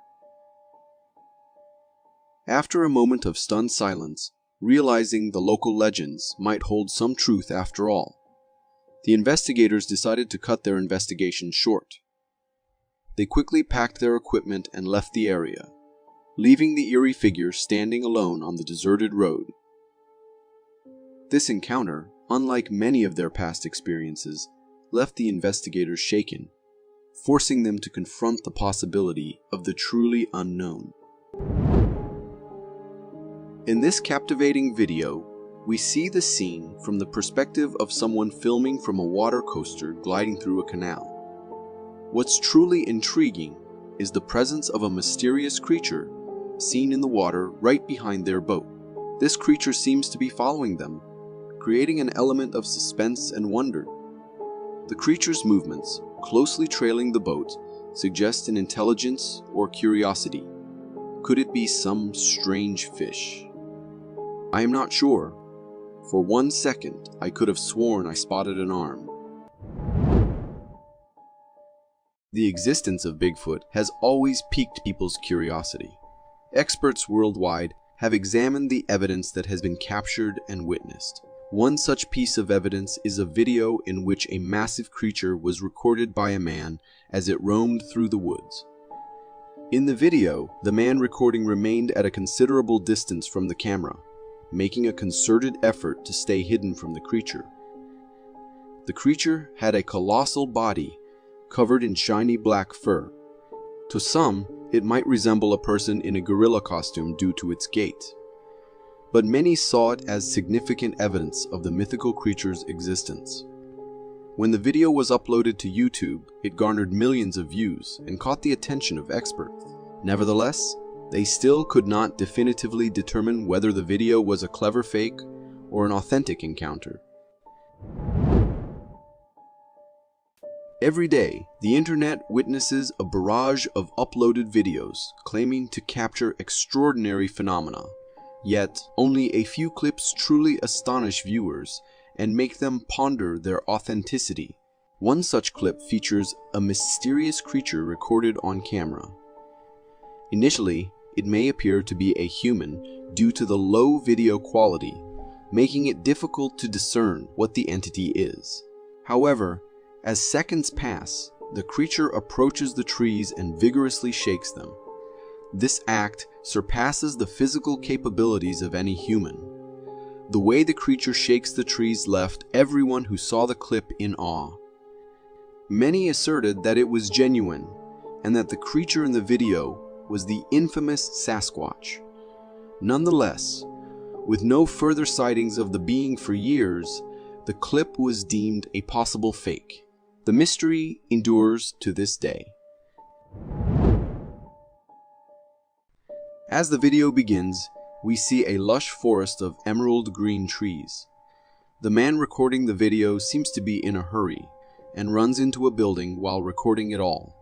After a moment of stunned silence, realizing the local legends might hold some truth after all, The investigators decided to cut their investigation short. They quickly packed their equipment and left the area, leaving the eerie figure standing alone on the deserted road. This encounter, unlike many of their past experiences, left the investigators shaken, forcing them to confront the possibility of the truly unknown. In this captivating video, we see the scene from the perspective of someone filming from a water coaster gliding through a canal. What's truly intriguing is the presence of a mysterious creature seen in the water right behind their boat. This creature seems to be following them, creating an element of suspense and wonder. The creature's movements, closely trailing the boat, suggest an intelligence or curiosity. Could it be some strange fish? I am not sure. For 1 second, I could have sworn I spotted an arm. The existence of Bigfoot has always piqued people's curiosity. Experts worldwide have examined the evidence that has been captured and witnessed. One such piece of evidence is a video in which a massive creature was recorded by a man as it roamed through the woods. In the video, the man recording remained at a considerable distance from the camera, making a concerted effort to stay hidden from the creature. The creature had a colossal body covered in shiny black fur. To some, it might resemble a person in a gorilla costume due to its gait. But many saw it as significant evidence of the mythical creature's existence. When the video was uploaded to YouTube, it garnered millions of views and caught the attention of experts. Nevertheless, they still could not definitively determine whether the video was a clever fake or an authentic encounter. Every day, the internet witnesses a barrage of uploaded videos claiming to capture extraordinary phenomena. Yet, only a few clips truly astonish viewers and make them ponder their authenticity. One such clip features a mysterious creature recorded on camera. Initially, it may appear to be a human due to the low video quality, making it difficult to discern what the entity is. However, as seconds pass, the creature approaches the trees and vigorously shakes them. This act surpasses the physical capabilities of any human. The way the creature shakes the trees left everyone who saw the clip in awe. Many asserted that it was genuine, and that the creature in the video was the infamous Sasquatch. Nonetheless, with no further sightings of the being for years, the clip was deemed a possible fake. The mystery endures to this day. As the video begins, we see a lush forest of emerald green trees. The man recording the video seems to be in a hurry and runs into a building while recording it all.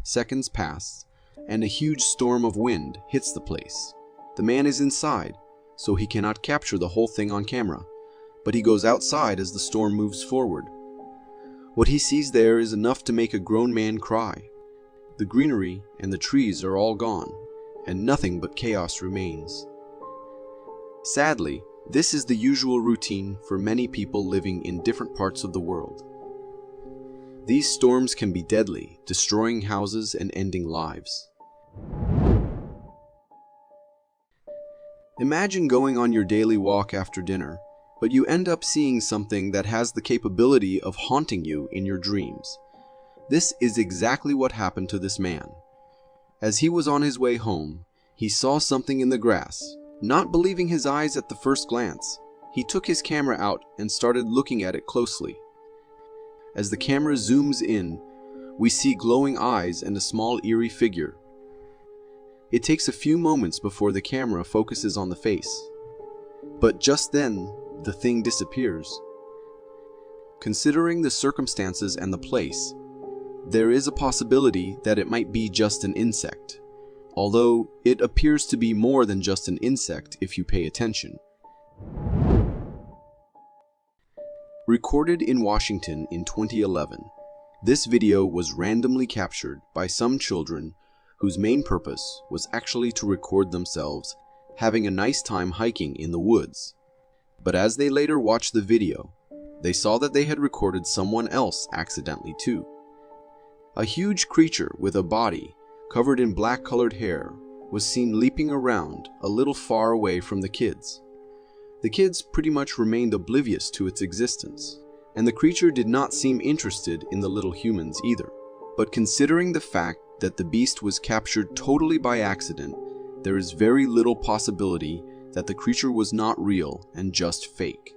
Seconds pass, and a huge storm of wind hits the place. The man is inside, so he cannot capture the whole thing on camera, but he goes outside as the storm moves forward. What he sees there is enough to make a grown man cry. The greenery and the trees are all gone, and nothing but chaos remains. Sadly, this is the usual routine for many people living in different parts of the world. These storms can be deadly, destroying houses and ending lives. Imagine going on your daily walk after dinner, but you end up seeing something that has the capability of haunting you in your dreams. This is exactly what happened to this man. As he was on his way home, he saw something in the grass. Not believing his eyes at the first glance, he took his camera out and started looking at it closely. As the camera zooms in, we see glowing eyes and a small eerie figure. It takes a few moments before the camera focuses on the face. But just then, the thing disappears. Considering the circumstances and the place, there is a possibility that it might be just an insect, although it appears to be more than just an insect if you pay attention. Recorded in Washington in 2011, this video was randomly captured by some children whose main purpose was actually to record themselves having a nice time hiking in the woods. But as they later watched the video, they saw that they had recorded someone else accidentally too. A huge creature with a body covered in black-colored hair was seen leaping around a little far away from the kids. The kids pretty much remained oblivious to its existence, and the creature did not seem interested in the little humans either. But considering the fact that the beast was captured totally by accident, there is very little possibility that the creature was not real and just fake.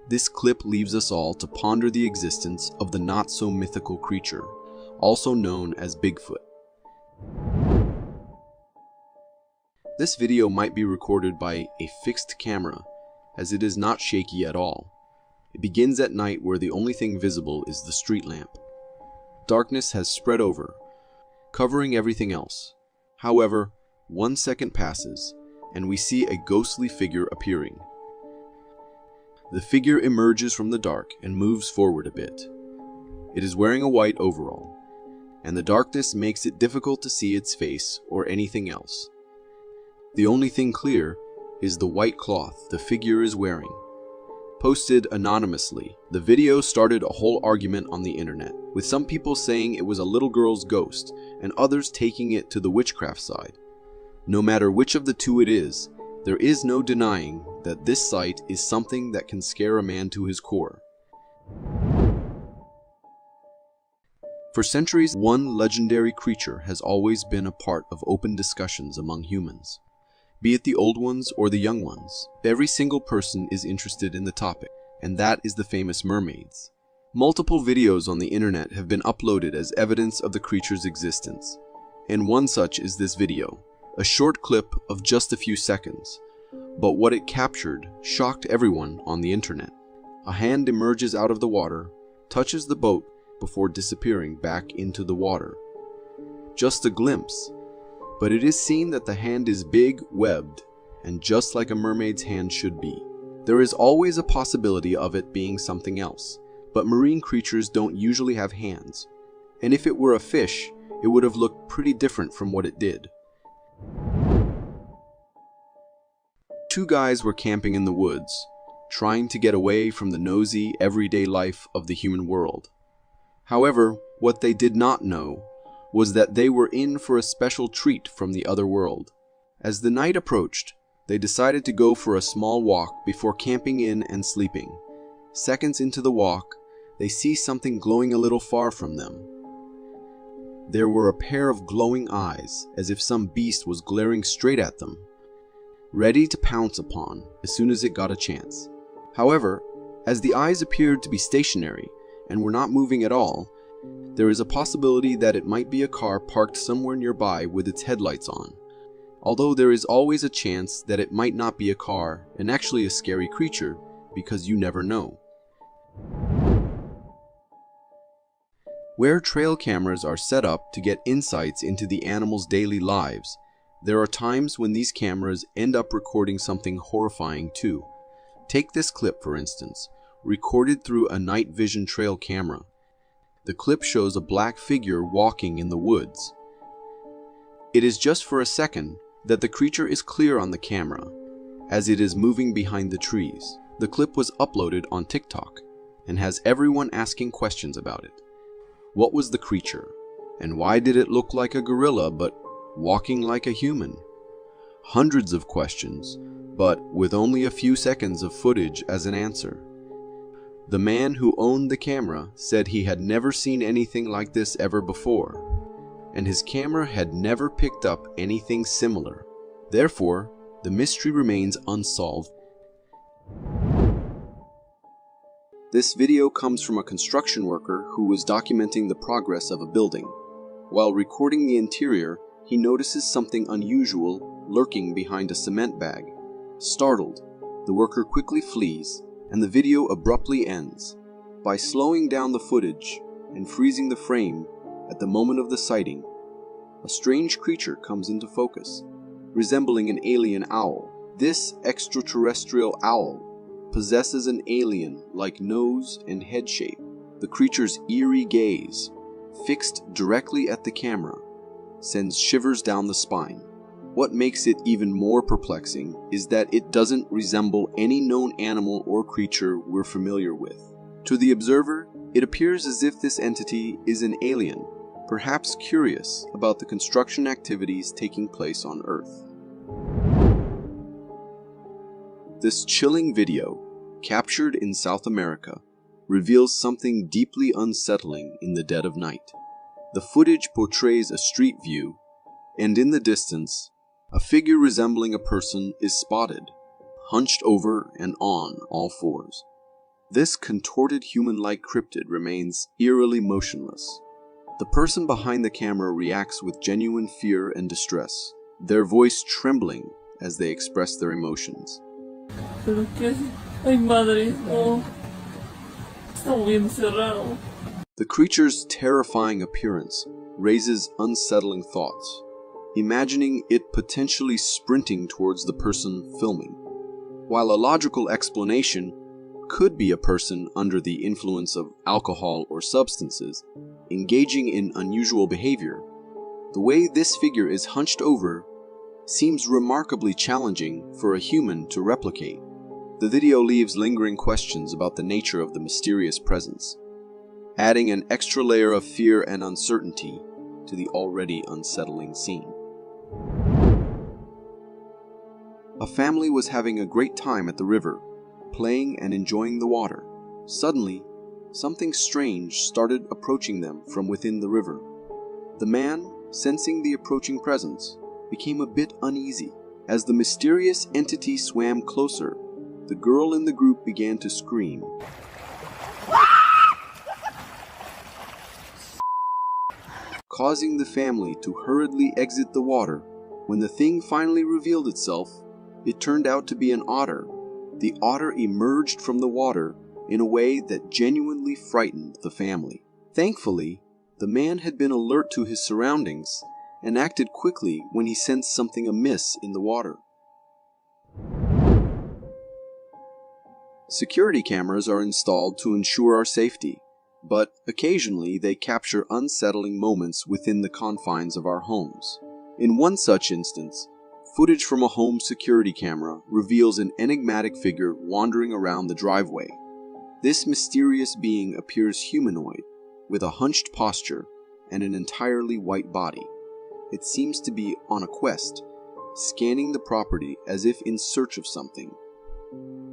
This clip leaves us all to ponder the existence of the not-so-mythical creature, also known as Bigfoot. This video might be recorded by a fixed camera, as it is not shaky at all. It begins at night where the only thing visible is the street lamp. Darkness has spread over, covering everything else. However, 1 second passes, and we see a ghostly figure appearing. The figure emerges from the dark and moves forward a bit. It is wearing a white overall, and the darkness makes it difficult to see its face or anything else. The only thing clear is the white cloth the figure is wearing. Posted anonymously, the video started a whole argument on the internet, with some people saying it was a little girl's ghost and others taking it to the witchcraft side. No matter which of the two it is, there is no denying that this sight is something that can scare a man to his core. For centuries, one legendary creature has always been a part of open discussions among humans. Be it the old ones or the young ones, every single person is interested in the topic, and that is the famous mermaids. Multiple videos on the internet have been uploaded as evidence of the creature's existence, and one such is this video, a short clip of just a few seconds. But what it captured shocked everyone on the internet. A hand emerges out of the water, touches the boat before disappearing back into the water. Just a glimpse, but it is seen that the hand is big, webbed, and just like a mermaid's hand should be. There is always a possibility of it being something else, but marine creatures don't usually have hands. And if it were a fish, it would have looked pretty different from what it did. Two guys were camping in the woods, trying to get away from the nosy, everyday life of the human world. However, what they did not know was that they were in for a special treat from the other world. As the night approached, they decided to go for a small walk before camping in and sleeping. Seconds into the walk, they see something glowing a little far from them. There were a pair of glowing eyes, as if some beast was glaring straight at them, ready to pounce upon as soon as it got a chance. However, as the eyes appeared to be stationary and were not moving at all, there is a possibility that it might be a car parked somewhere nearby with its headlights on. Although there is always a chance that it might not be a car and actually a scary creature, because you never know. Where trail cameras are set up to get insights into the animals' daily lives, there are times when these cameras end up recording something horrifying too. Take this clip for instance, recorded through a night vision trail camera. The clip shows a black figure walking in the woods. It is just for a second that the creature is clear on the camera, as it is moving behind the trees. The clip was uploaded on TikTok and has everyone asking questions about it. What was the creature? And why did it look like a gorilla but walking like a human? Hundreds of questions, but with only a few seconds of footage as an answer. The man who owned the camera said he had never seen anything like this ever before, and his camera had never picked up anything similar. Therefore, the mystery remains unsolved. This video comes from a construction worker who was documenting the progress of a building. While recording the interior, he notices something unusual lurking behind a cement bag. Startled, the worker quickly flees, and the video abruptly ends. By slowing down the footage and freezing the frame at the moment of the sighting, a strange creature comes into focus, resembling an alien owl. This extraterrestrial owl possesses an alien-like nose and head shape. The creature's eerie gaze, fixed directly at the camera, sends shivers down the spine. What makes it even more perplexing is that it doesn't resemble any known animal or creature we're familiar with. To the observer, it appears as if this entity is an alien, perhaps curious about the construction activities taking place on Earth. This chilling video, captured in South America, reveals something deeply unsettling in the dead of night. The footage portrays a street view, and in the distance, a figure resembling a person is spotted, hunched over and on all fours. This contorted human-like cryptid remains eerily motionless. The person behind the camera reacts with genuine fear and distress, their voice trembling as they express their emotions. ¿Pero qué? Ay, madre, no. Está muy encerrado. The creature's terrifying appearance raises unsettling thoughts, imagining it potentially sprinting towards the person filming. While a logical explanation could be a person under the influence of alcohol or substances, engaging in unusual behavior, the way this figure is hunched over seems remarkably challenging for a human to replicate. The video leaves lingering questions about the nature of the mysterious presence, adding an extra layer of fear and uncertainty to the already unsettling scene. A family was having a great time at the river, playing and enjoying the water. Suddenly, something strange started approaching them from within the river. The man, sensing the approaching presence, became a bit uneasy. As the mysterious entity swam closer, the girl in the group began to scream. Causing the family to hurriedly exit the water. When the thing finally revealed itself, it turned out to be an otter. The otter emerged from the water in a way that genuinely frightened the family. Thankfully, the man had been alert to his surroundings and acted quickly when he sensed something amiss in the water. Security cameras are installed to ensure our safety, but occasionally they capture unsettling moments within the confines of our homes. In one such instance, footage from a home security camera reveals an enigmatic figure wandering around the driveway. This mysterious being appears humanoid, with a hunched posture and an entirely white body. It seems to be on a quest, scanning the property as if in search of something.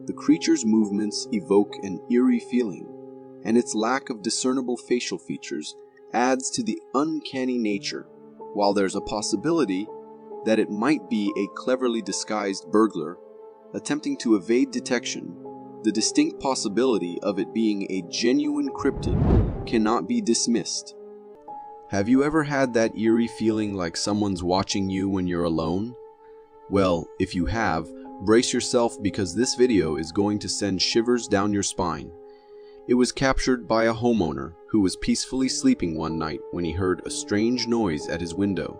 The creature's movements evoke an eerie feeling, and its lack of discernible facial features adds to the uncanny nature. While there's a possibility that it might be a cleverly disguised burglar attempting to evade detection, the distinct possibility of it being a genuine cryptid cannot be dismissed. Have you ever had that eerie feeling like someone's watching you when you're alone? Well, if you have, brace yourself because this video is going to send shivers down your spine. It was captured by a homeowner who was peacefully sleeping one night when he heard a strange noise at his window,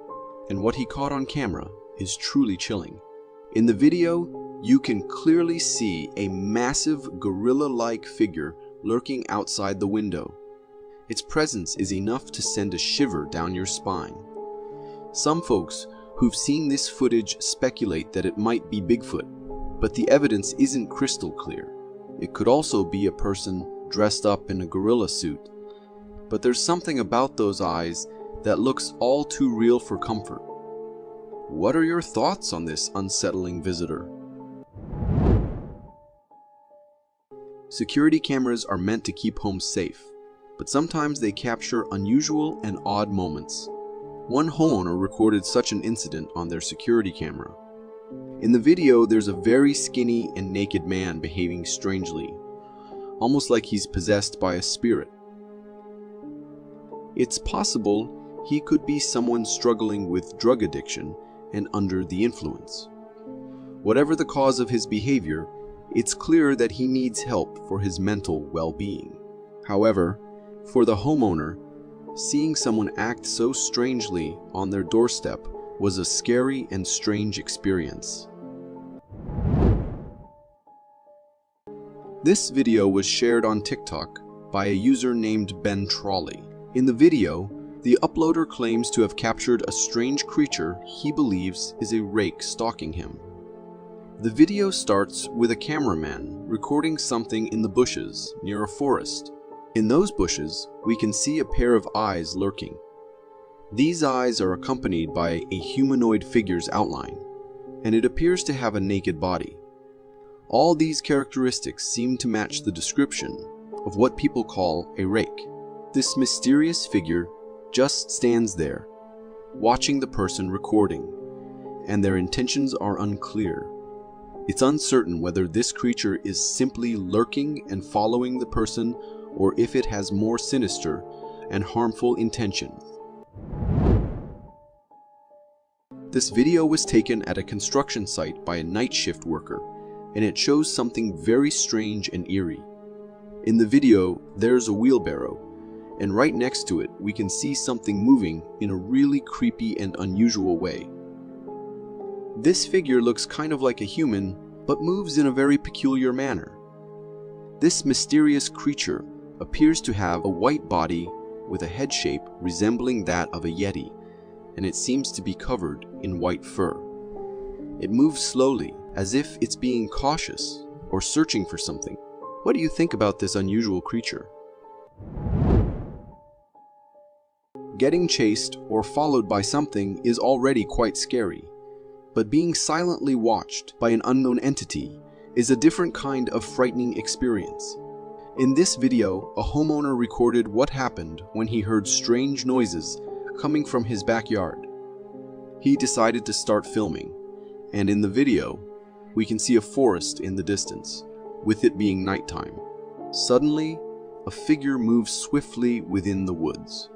and what he caught on camera is truly chilling. In the video, you can clearly see a massive gorilla-like figure lurking outside the window. Its presence is enough to send a shiver down your spine. Some folks who've seen this footage speculate that it might be Bigfoot, but the evidence isn't crystal clear. It could also be a person dressed up in a gorilla suit, but there's something about those eyes that looks all too real for comfort. What are your thoughts on this unsettling visitor? Security cameras are meant to keep homes safe, but sometimes they capture unusual and odd moments. One homeowner recorded such an incident on their security camera. In the video, there's a very skinny and naked man behaving strangely, almost like he's possessed by a spirit. It's possible he could be someone struggling with drug addiction and under the influence. Whatever the cause of his behavior, it's clear that he needs help for his mental well-being. However, for the homeowner, seeing someone act so strangely on their doorstep was a scary and strange experience. This video was shared on TikTok by a user named Ben Trolley. In the video, The uploader claims to have captured a strange creature he believes is a rake stalking him. The video starts with a cameraman recording something in the bushes near a forest. In those bushes, we can see a pair of eyes lurking. These eyes are accompanied by a humanoid figure's outline, and it appears to have a naked body. All these characteristics seem to match the description of what people call a rake. This mysterious figure just stands there, watching the person recording, and their intentions are unclear. It's uncertain whether this creature is simply lurking and following the person, or if it has more sinister and harmful intentions. This video was taken at a construction site by a night shift worker, and it shows something very strange and eerie. In the video, there's a wheelbarrow, and right next to it, we can see something moving in a really creepy and unusual way. This figure looks kind of like a human, but moves in a very peculiar manner. This mysterious creature appears to have a white body with a head shape resembling that of a yeti, and it seems to be covered in white fur. It moves slowly, as if it's being cautious or searching for something. What do you think about this unusual creature? Getting chased or followed by something is already quite scary, but being silently watched by an unknown entity is a different kind of frightening experience. In this video, a homeowner recorded what happened when he heard strange noises coming from his backyard. He decided to start filming, and in the video, we can see a forest in the distance, with it being nighttime. Suddenly, a figure moves swiftly within the woods.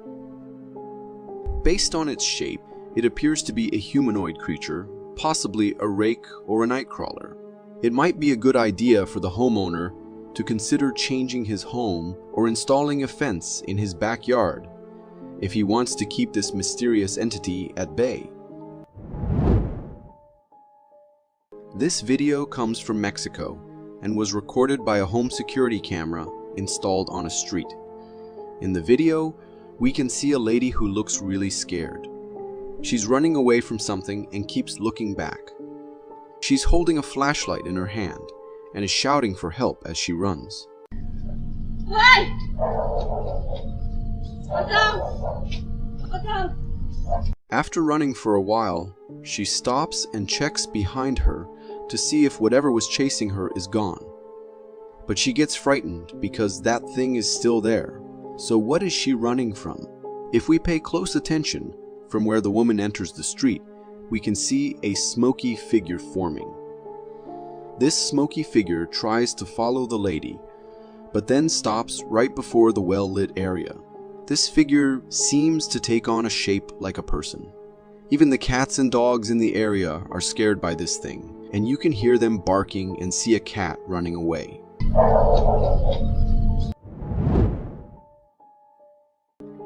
Based on its shape, it appears to be a humanoid creature, possibly a rake or a nightcrawler. It might be a good idea for the homeowner to consider changing his home or installing a fence in his backyard if he wants to keep this mysterious entity at bay. This video comes from Mexico and was recorded by a home security camera installed on a street. In the video, we can see a lady who looks really scared. She's running away from something and keeps looking back. She's holding a flashlight in her hand and is shouting for help as she runs. Hey! What's up? What's up? After running for a while, she stops and checks behind her to see if whatever was chasing her is gone. But she gets frightened because that thing is still there. So what is she running from? If we pay close attention, from where the woman enters the street, we can see a smoky figure forming. This smoky figure tries to follow the lady, but then stops right before the well-lit area. This figure seems to take on a shape like a person. Even the cats and dogs in the area are scared by this thing, and you can hear them barking and see a cat running away.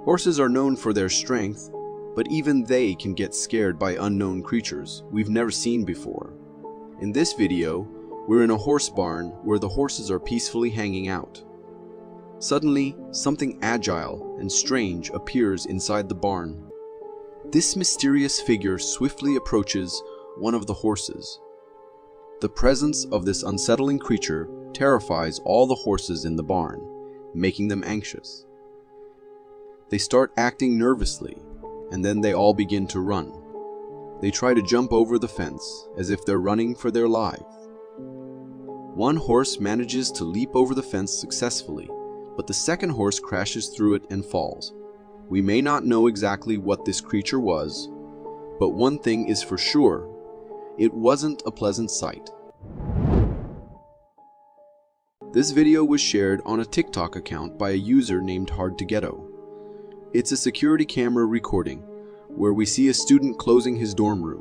Horses are known for their strength, but even they can get scared by unknown creatures we've never seen before. In this video, we're in a horse barn where the horses are peacefully hanging out. Suddenly, something agile and strange appears inside the barn. This mysterious figure swiftly approaches one of the horses. The presence of this unsettling creature terrifies all the horses in the barn, making them anxious. They start acting nervously, and then they all begin to run. They try to jump over the fence as if they're running for their lives. One horse manages to leap over the fence successfully, but the second horse crashes through it and falls. We may not know exactly what this creature was, but one thing is for sure, it wasn't a pleasant sight. This video was shared on a TikTok account by a user named HardToGhetto. It's a security camera recording where we see a student closing his dorm room.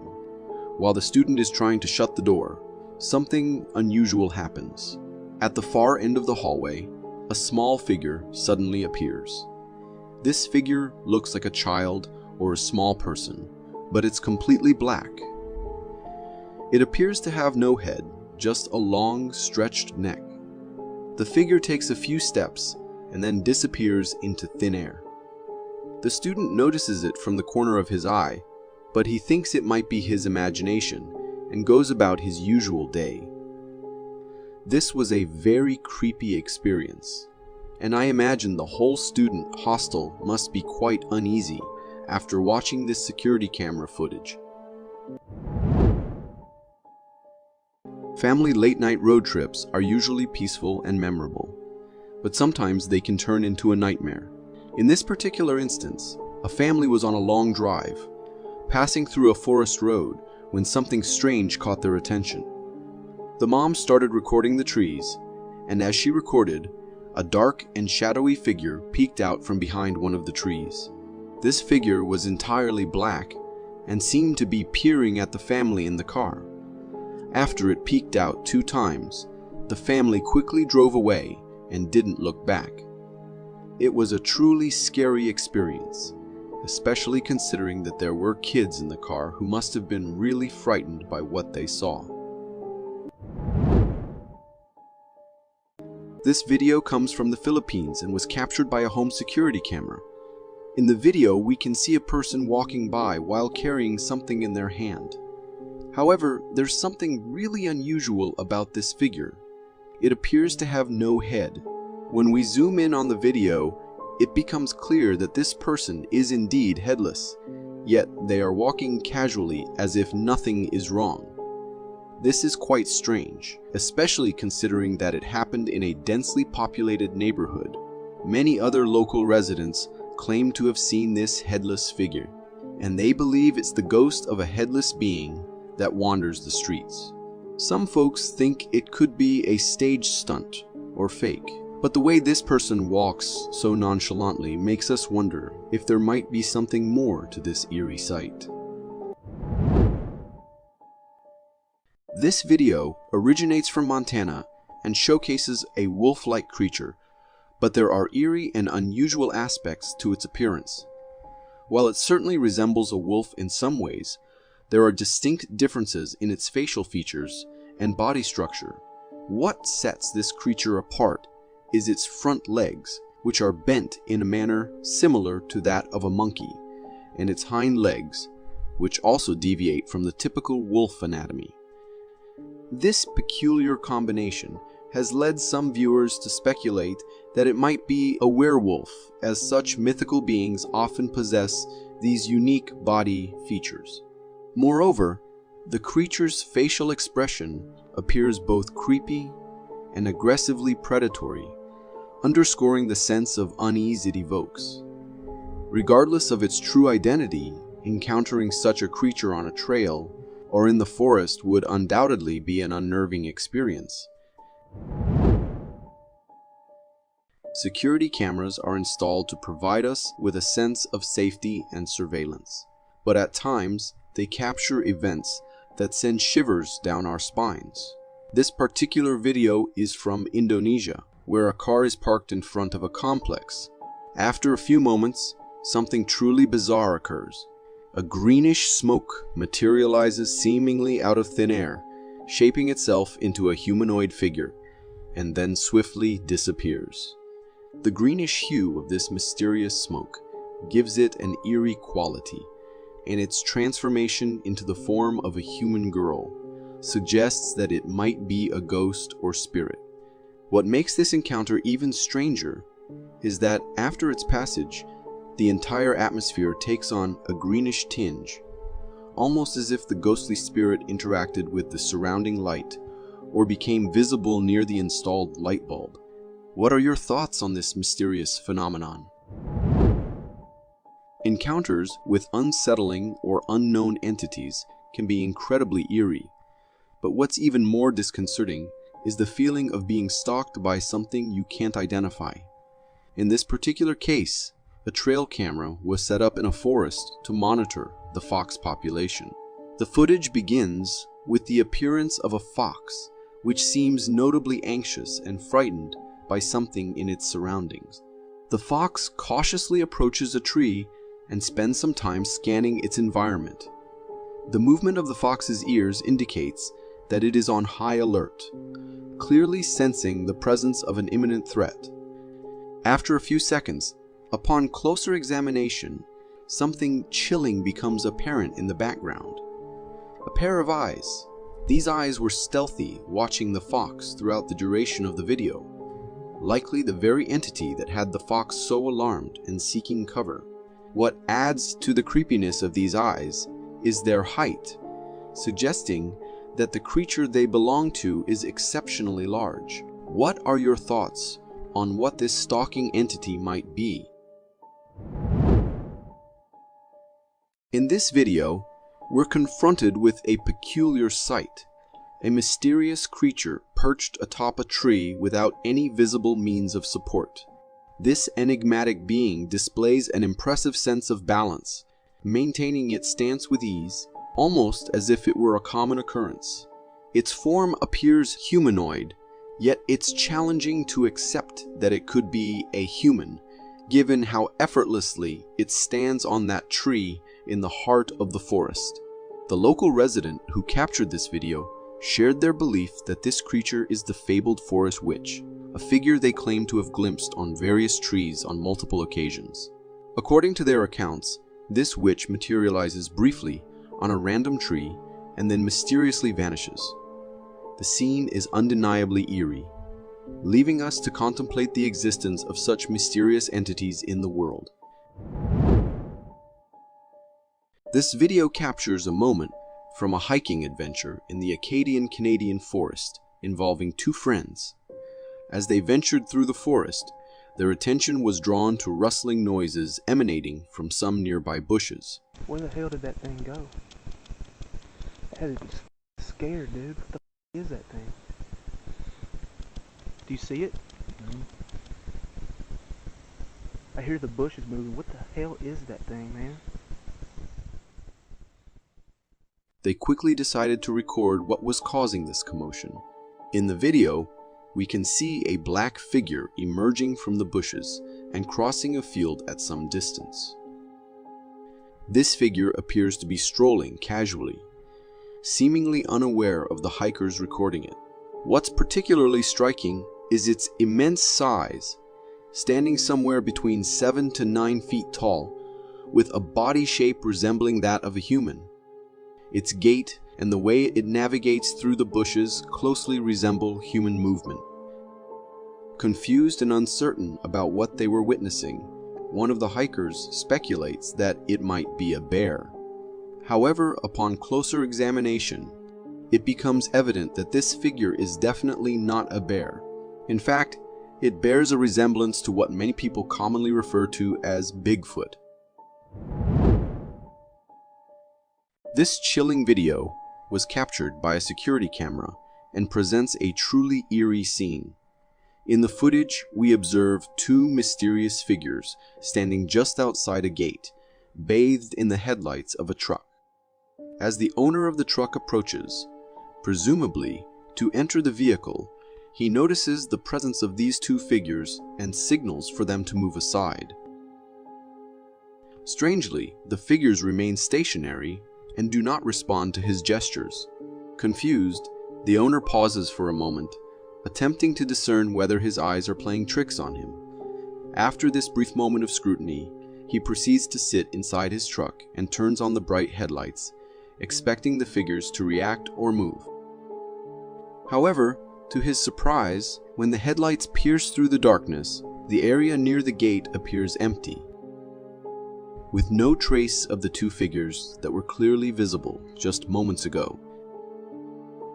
While the student is trying to shut the door, something unusual happens. At the far end of the hallway, a small figure suddenly appears. This figure looks like a child or a small person, but it's completely black. It appears to have no head, just a long, stretched neck. The figure takes a few steps and then disappears into thin air. The student notices it from the corner of his eye, but he thinks it might be his imagination and goes about his usual day. This was a very creepy experience, and I imagine the whole student hostel must be quite uneasy after watching this security camera footage. Family late-night road trips are usually peaceful and memorable, but sometimes they can turn into a nightmare. In this particular instance, a family was on a long drive, passing through a forest road when something strange caught their attention. The mom started recording the trees, and as she recorded, a dark and shadowy figure peeked out from behind one of the trees. This figure was entirely black and seemed to be peering at the family in the car. After it peeked out 2 times, the family quickly drove away and didn't look back. It was a truly scary experience, especially considering that there were kids in the car who must have been really frightened by what they saw. This video comes from the Philippines and was captured by a home security camera. In the video, we can see a person walking by while carrying something in their hand. However, there's something really unusual about this figure. It appears to have no head. When we zoom in on the video, it becomes clear that this person is indeed headless, yet they are walking casually as if nothing is wrong. This is quite strange, especially considering that it happened in a densely populated neighborhood. Many other local residents claim to have seen this headless figure, and they believe it's the ghost of a headless being that wanders the streets. Some folks think it could be a stage stunt or fake, but the way this person walks so nonchalantly makes us wonder if there might be something more to this eerie sight. This video originates from Montana and showcases a wolf-like creature, but there are eerie and unusual aspects to its appearance. While it certainly resembles a wolf in some ways, there are distinct differences in its facial features and body structure. What sets this creature apart is its front legs, which are bent in a manner similar to that of a monkey, and its hind legs, which also deviate from the typical wolf anatomy. This peculiar combination has led some viewers to speculate that it might be a werewolf, as such mythical beings often possess these unique body features. Moreover, the creature's facial expression appears both creepy and aggressively predatory, underscoring the sense of unease it evokes. Regardless of its true identity, encountering such a creature on a trail or in the forest would undoubtedly be an unnerving experience. Security cameras are installed to provide us with a sense of safety and surveillance, but at times they capture events that send shivers down our spines. This particular video is from Indonesia, where a car is parked in front of a complex. After a few moments, something truly bizarre occurs. A greenish smoke materializes seemingly out of thin air, shaping itself into a humanoid figure, and then swiftly disappears. The greenish hue of this mysterious smoke gives it an eerie quality, and its transformation into the form of a human girl suggests that it might be a ghost or spirit. What makes this encounter even stranger is that after its passage, the entire atmosphere takes on a greenish tinge, almost as if the ghostly spirit interacted with the surrounding light or became visible near the installed light bulb. What are your thoughts on this mysterious phenomenon? Encounters with unsettling or unknown entities can be incredibly eerie, but what's even more disconcerting is the feeling of being stalked by something you can't identify. In this particular case, a trail camera was set up in a forest to monitor the fox population. The footage begins with the appearance of a fox, which seems notably anxious and frightened by something in its surroundings. The fox cautiously approaches a tree and spends some time scanning its environment. The movement of the fox's ears indicates that it is on high alert, clearly sensing the presence of an imminent threat. After a few seconds, Upon closer examination, something chilling becomes apparent in the background. A pair of eyes. These eyes were stealthy, watching the fox throughout the duration of the video. Likely the very entity that had the fox so alarmed and seeking cover. What adds to the creepiness of these eyes is their height, suggesting that the creature they belong to is exceptionally large. What are your thoughts on what this stalking entity might be? In this video, we're confronted with a peculiar sight. A mysterious creature perched atop a tree without any visible means of support. This enigmatic being displays an impressive sense of balance, maintaining its stance with ease, almost as if it were a common occurrence. Its form appears humanoid, yet it's challenging to accept that it could be a human, given how effortlessly it stands on that tree in the heart of the forest. The local resident who captured this video shared their belief that this creature is the fabled forest witch, a figure they claim to have glimpsed on various trees on multiple occasions. According to their accounts, this witch materializes briefly on a random tree and then mysteriously vanishes. The scene is undeniably eerie, leaving us to contemplate the existence of such mysterious entities in the world. This video captures a moment from a hiking adventure in the Acadian Canadian forest involving two friends. As they ventured through the forest, their attention was drawn to rustling noises emanating from some nearby bushes. Where the hell did that thing go? That had me scared, dude. What the f is that thing? Do you see it? Mm-hmm. I hear the bushes moving. What the hell is that thing, man? They quickly decided to record what was causing this commotion. In the video, we can see a black figure emerging from the bushes and crossing a field at some distance. This figure appears to be strolling casually, seemingly unaware of the hikers recording it. What's particularly striking is its immense size, standing somewhere between 7 to 9 feet tall, with a body shape resembling that of a human. Its gait and the way it navigates through the bushes closely resemble human movement. Confused and uncertain about what they were witnessing, one of the hikers speculates that it might be a bear. However, upon closer examination, it becomes evident that this figure is definitely not a bear. In fact, it bears a resemblance to what many people commonly refer to as Bigfoot. This chilling video was captured by a security camera and presents a truly eerie scene. In the footage, we observe two mysterious figures standing just outside a gate, bathed in the headlights of a truck. As the owner of the truck approaches, presumably to enter the vehicle, he notices the presence of these two figures and signals for them to move aside. Strangely, the figures remain stationary and do not respond to his gestures. Confused, the owner pauses for a moment, attempting to discern whether his eyes are playing tricks on him. After this brief moment of scrutiny, he proceeds to sit inside his truck and turns on the bright headlights, expecting the figures to react or move. However, to his surprise, when the headlights pierce through the darkness, the area near the gate appears empty, with no trace of the two figures that were clearly visible just moments ago.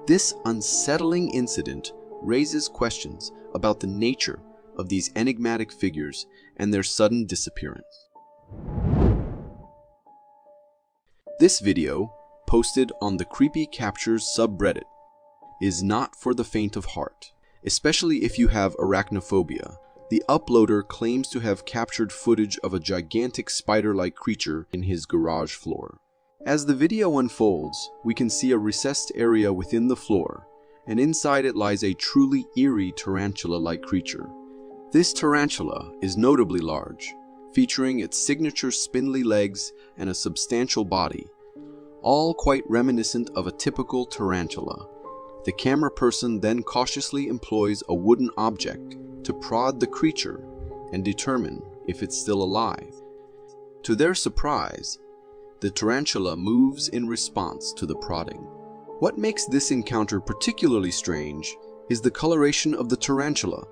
This unsettling incident raises questions about the nature of these enigmatic figures and their sudden disappearance. This video, posted on the Creepy Captures subreddit, is not for the faint of heart, especially if you have arachnophobia. The uploader claims to have captured footage of a gigantic spider-like creature in his garage floor. As the video unfolds, we can see a recessed area within the floor, and inside it lies a truly eerie tarantula-like creature. This tarantula is notably large, featuring its signature spindly legs and a substantial body, all quite reminiscent of a typical tarantula. The camera person then cautiously employs a wooden object to prod the creature and determine if it's still alive. To their surprise, the tarantula moves in response to the prodding. What makes this encounter particularly strange is the coloration of the tarantula.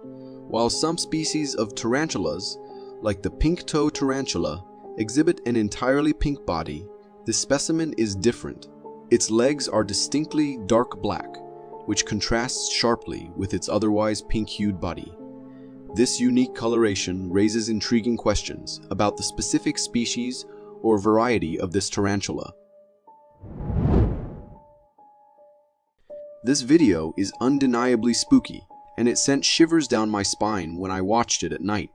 While some species of tarantulas, like the pink-toe tarantula, exhibit an entirely pink body, this specimen is different. Its legs are distinctly dark black, which contrasts sharply with its otherwise pink-hued body. This unique coloration raises intriguing questions about the specific species or variety of this tarantula. This video is undeniably spooky, and it sent shivers down my spine when I watched it at night.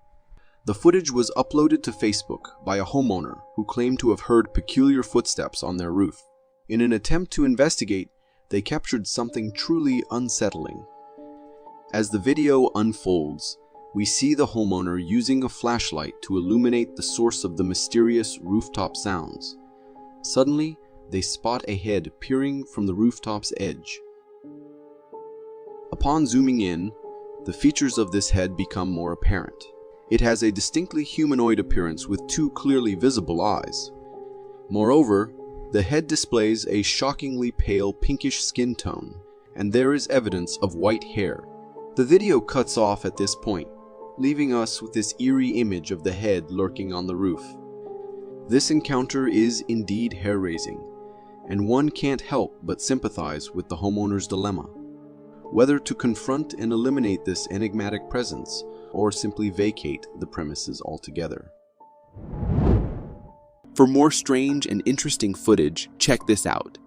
The footage was uploaded to Facebook by a homeowner who claimed to have heard peculiar footsteps on their roof. In an attempt to investigate, they captured something truly unsettling. As the video unfolds, we see the homeowner using a flashlight to illuminate the source of the mysterious rooftop sounds. Suddenly, they spot a head peering from the rooftop's edge. Upon zooming in, the features of this head become more apparent. It has a distinctly humanoid appearance with two clearly visible eyes. Moreover, the head displays a shockingly pale pinkish skin tone, and there is evidence of white hair. The video cuts off at this point, leaving us with this eerie image of the head lurking on the roof. This encounter is indeed hair-raising, and one can't help but sympathize with the homeowner's dilemma. Whether to confront and eliminate this enigmatic presence, or simply vacate the premises altogether. For more strange and interesting footage, check this out.